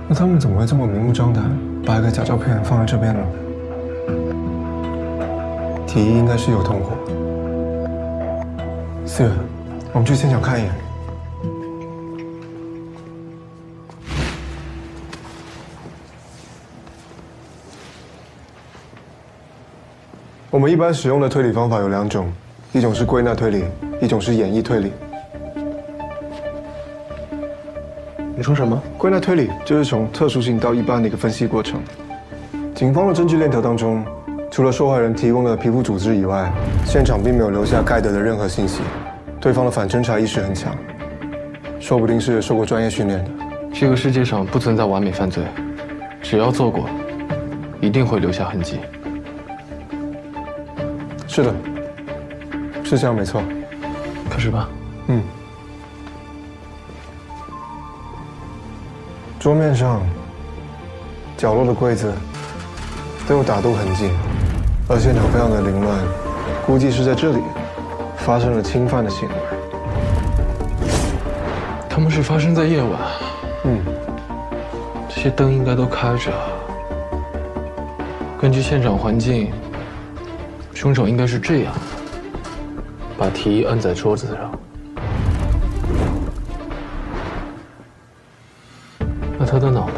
那他们怎么会这么明目张胆把一个假照片放在这边呢？提议应该是有同伙。4月，我们去现场看一眼。我们一般使用的推理方法有2种，一种是归纳推理，一种是演绎推理。你说什么？归纳推理就是从特殊性到一般的一个分析过程。警方的证据链条当中，除了受害人提供的皮肤组织以外，现场并没有留下盖德的任何信息。对方的反侦查意识很强，说不定是受过专业训练的。这个世界上不存在完美犯罪，只要做过，一定会留下痕迹。是的，是这样没错。开始吧。桌面上、角落的柜子都有打斗痕迹，而现场非常的凌乱，估计是在这里发生了侵犯的行为。他们是发生在夜晚。这些灯应该都开着。根据现场环境，凶手应该是这样，把提议摁在桌子上。那他的脑袋，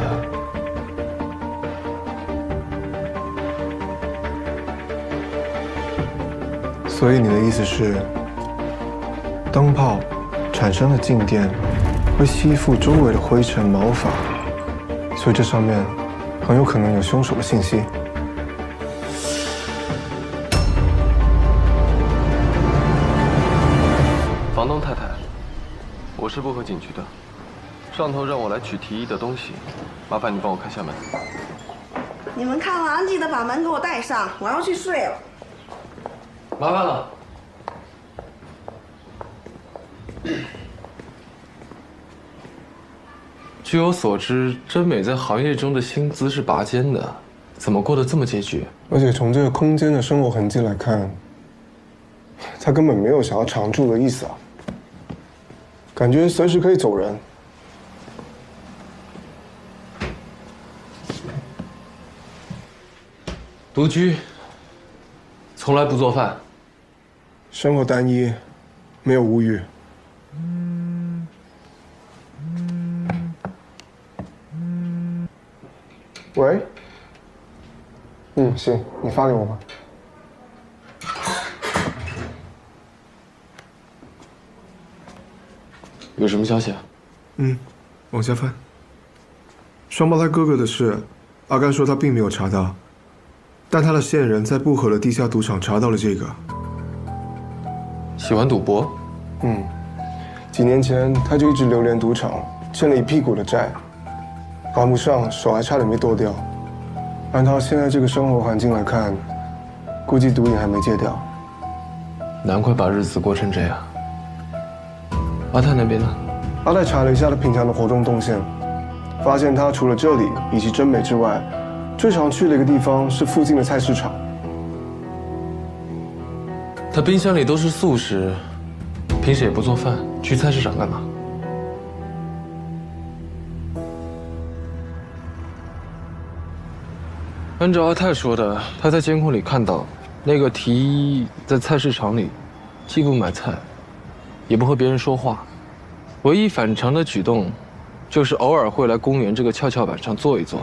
所以你的意思是，灯泡产生的静电会吸附周围的灰尘毛发，所以这上面很有可能有凶手的信息。房东太太，我是薄荷警局的，上头让我来取提议的东西，麻烦你帮我开下门。你们看完记得把门给我带上，我要去睡了。麻烦了。据我所知，真美在行业中的薪资是拔尖的，怎么过得这么拮据？而且从这个空间的生活痕迹来看，他根本没有想要常住的意思啊，感觉随时可以走人。独居，从来不做饭，生活单一，没有物欲。喂？行，你发给我吧。有什么消息啊？往下翻。双胞胎哥哥的事，阿甘说他并没有查到，但他的线人在布河的地下赌场查到了这个。喜欢赌博？几年前他就一直流连赌场，欠了一屁股的债，还不上，手还差点没剁掉。按他现在这个生活环境来看，估计毒瘾还没戒掉。难怪把日子过成这样。阿泰那边呢？阿泰查了一下他平常的活动动线，发现他除了这里以及真美之外，最常去的一个地方是附近的菜市场。他冰箱里都是素食，平时也不做饭，去菜市场干嘛？按照阿泰说的，他在监控里看到那个提一在菜市场里，既不买菜，也不和别人说话，唯一反常的举动，就是偶尔会来公园这个跷跷板上坐一坐。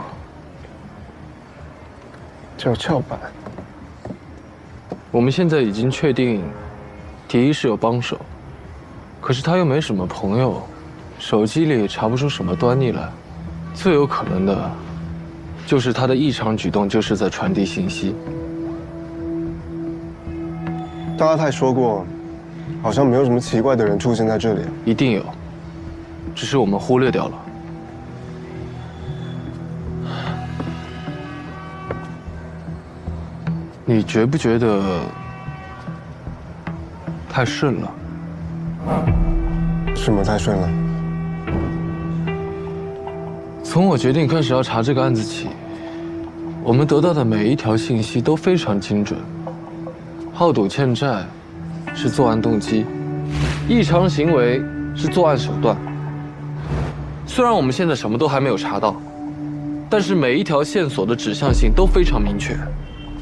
跷跷板。我们现在已经确定，提一是有帮手，可是他又没什么朋友，手机里也查不出什么端倪来，最有可能的，就是他的异常举动就是在传递信息。大阿泰说过，好像没有什么奇怪的人出现在这里。一定有，只是我们忽略掉了。你觉不觉得太顺了？什么太顺了？从我决定开始要查这个案子起，我们得到的每一条信息都非常精准。好赌欠债是作案动机，异常行为是作案手段。虽然我们现在什么都还没有查到，但是每一条线索的指向性都非常明确，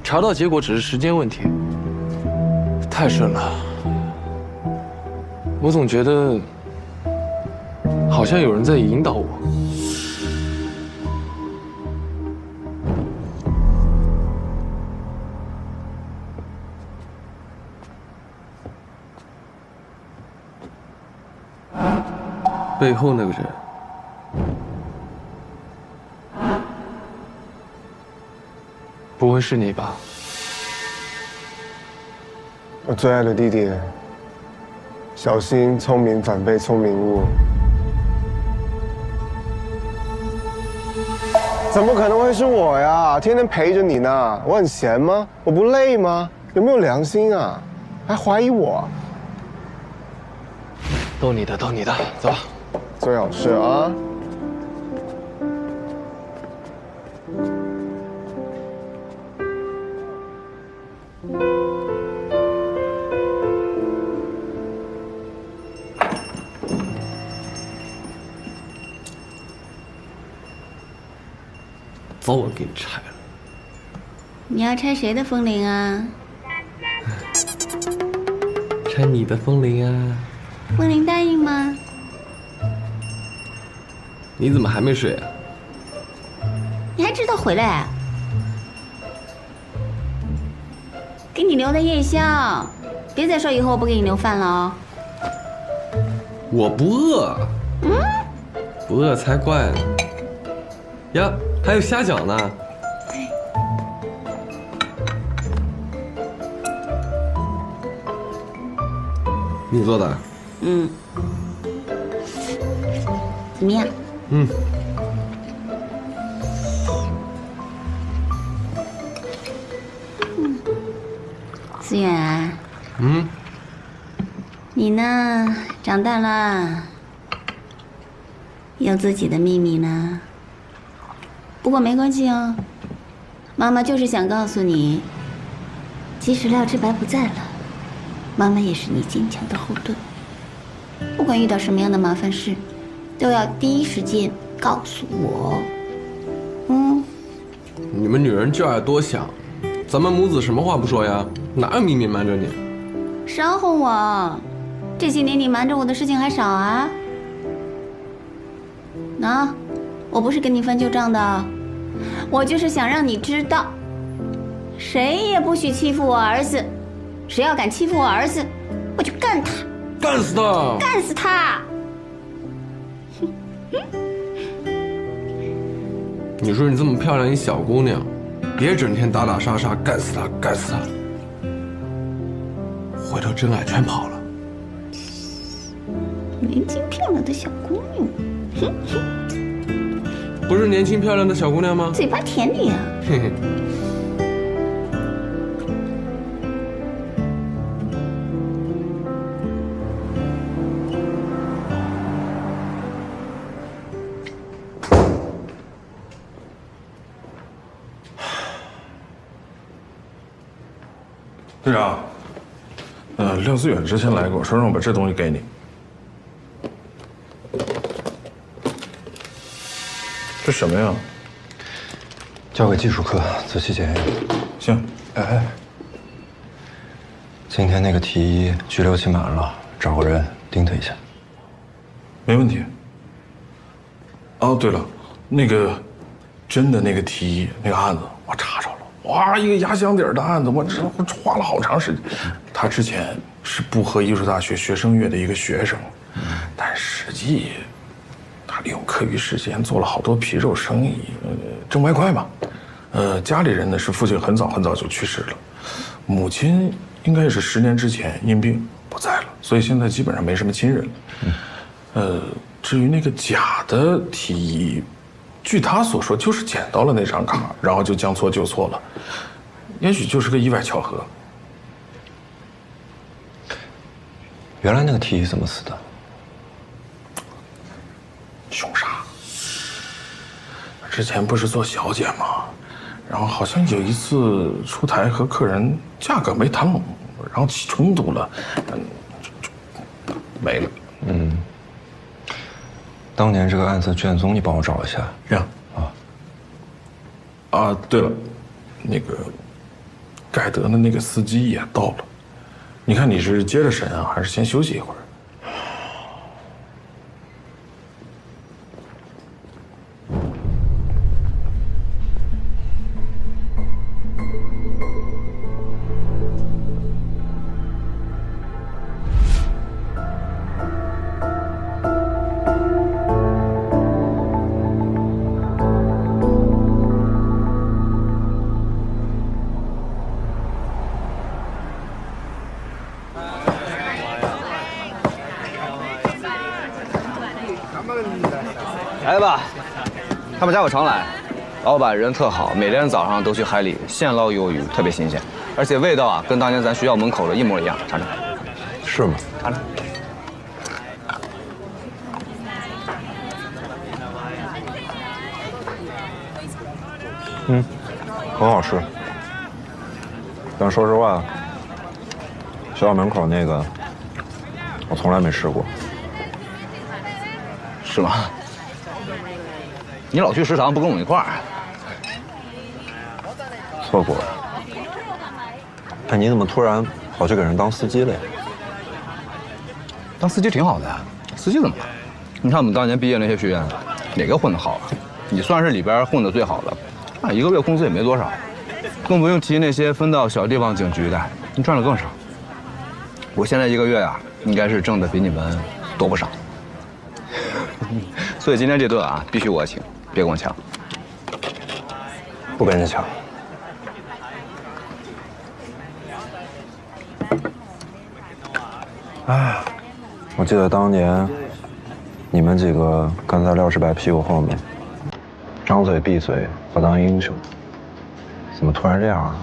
查到结果只是时间问题。太顺了，我总觉得好像有人在引导我。背后那个人，不会是你吧？我最爱的弟弟，小心聪明反被聪明误。怎么可能会是我呀？天天陪着你呢，我很闲吗？我不累吗？有没有良心啊？还怀疑我？逗你的，逗你的，走吧。最好是啊。早晚给你拆了。你要拆谁的风铃啊？拆你的风铃啊！风铃答应吗？你怎么还没睡啊？你还知道回来啊？给你留的夜宵，别再说以后我不给你留饭了哦。我不饿。不饿才怪呢。呀，还有虾饺呢。你做的？怎么样？思远啊，你呢？长大了，有自己的秘密了。不过没关系哦，妈妈就是想告诉你，即使廖志白不在了，妈妈也是你坚强的后盾。不管遇到什么样的麻烦事，都要第一时间告诉我。你们女人就爱多想，咱们母子什么话不说呀？哪有秘密瞒着你？少哄我，这些年你瞒着我的事情还少啊？喏，我不是跟你翻旧账的，我就是想让你知道，谁也不许欺负我儿子，谁要敢欺负我儿子，我就干他，干死他，干死他！你说你这么漂亮一小姑娘，别整天打打杀杀，干死他，干死他！回头真爱全跑了。年轻漂亮的小姑娘，不是年轻漂亮的小姑娘吗？嘴巴甜你啊！嘿嘿。队长，廖思远之前来过，说让我把这东西给你。这什么呀？交给技术科仔细检验。行。哎，今天那个提一拘留期满了，找个人盯他一下。没问题。哦，对了，那个真的那个提一那个案子我查着了，哇，一个压箱底儿的案子，我花了好长时间。他之前是布河艺术大学学声乐的一个学生，但实际他利用课余时间做了好多皮肉生意，挣外快嘛。家里人呢是父亲很早就去世了，母亲应该是10年之前因病不在了，所以现在基本上没什么亲人了。至于那个假的提一，据他所说就是捡到了那张卡，然后就将错就错了，也许就是个意外巧合。原来那个提一怎么死的？凶杀。之前不是做小姐吗？然后好像有一次出台和客人价格没谈拢，然后起冲突了，没了。当年这个案子卷宗你帮我找一下。呀。对了，那个盖德的那个司机也到了，你看你是接着审啊，还是先休息一会儿？来吧，他们家有常来，老板人特好，每天早上都去海里现捞鱿鱼，特别新鲜，而且味道啊跟当年咱学校门口的一模一样。尝尝，是吗？尝尝。很好吃。但说实话，学校门口那个我从来没吃过。是吗？你老去食堂不跟我一块儿？错过了。哎，你怎么突然跑去给人当司机了呀？当司机挺好的呀，司机怎么了？你看我们当年毕业那些学员，哪个混得好啊？你算是里边混得最好的，那一个月工资也没多少，更不用提那些分到小地方警局的，你赚的更少。我现在一个月啊，应该是挣的比你们多不少。所以今天这顿啊，必须我请，别跟我抢。不跟你抢。哎，我记得当年你们几个跟在廖志白屁股后面，张嘴闭嘴不当英雄，怎么突然这样啊？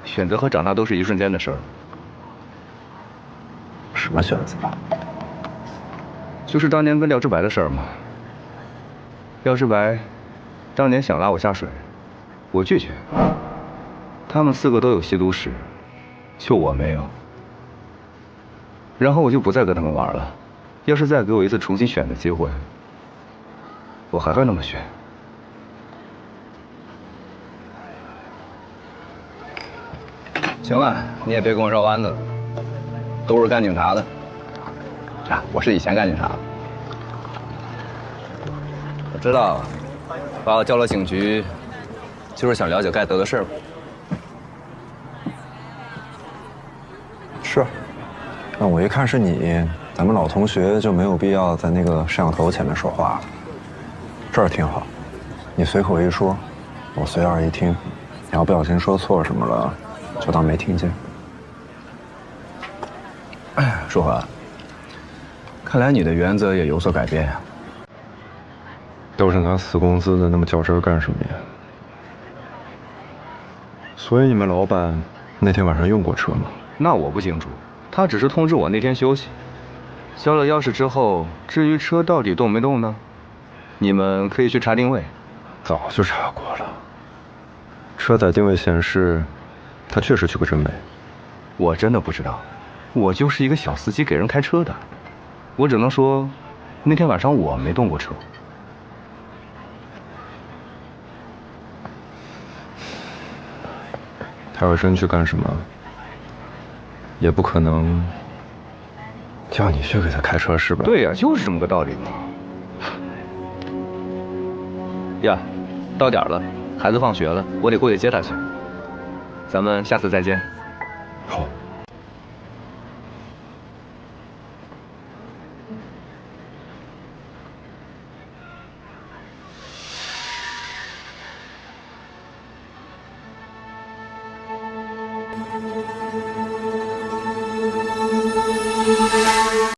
选择和长大都是一瞬间的事儿。什么选择？就是当年跟廖志白的事儿嘛。廖志白当年想拉我下水，我拒绝。他们4个都有吸毒史，就我没有。然后我就不再跟他们玩了。要是再给我一次重新选的机会，我还会那么选。行了，你也别跟我绕弯子了，都是干警察的。啊，我是以前干警察的。我知道，把我叫到警局，就是想了解盖德的事儿。是。那我一看是你，咱们老同学就没有必要在那个摄像头前面说话了。这儿挺好，你随口一说，我随耳一听，你要不小心说错什么了，就当没听见。舒华，看来你的原则也有所改变呀。都是拿死工资的，那么较真干什么呀？所以你们老板那天晚上用过车吗？那我不清楚，他只是通知我那天休息。交了钥匙之后，至于车到底动没动呢？你们可以去查定位。早就查过了。车载定位显示，他确实去过真美。我真的不知道，我就是一个小司机，给人开车的。我只能说，那天晚上我没动过车。他要真去干什么，也不可能叫你去给他开车，是吧？对呀，就是这么个道理嘛。呀，到点了，孩子放学了，我得过去接他去。咱们下次再见。好。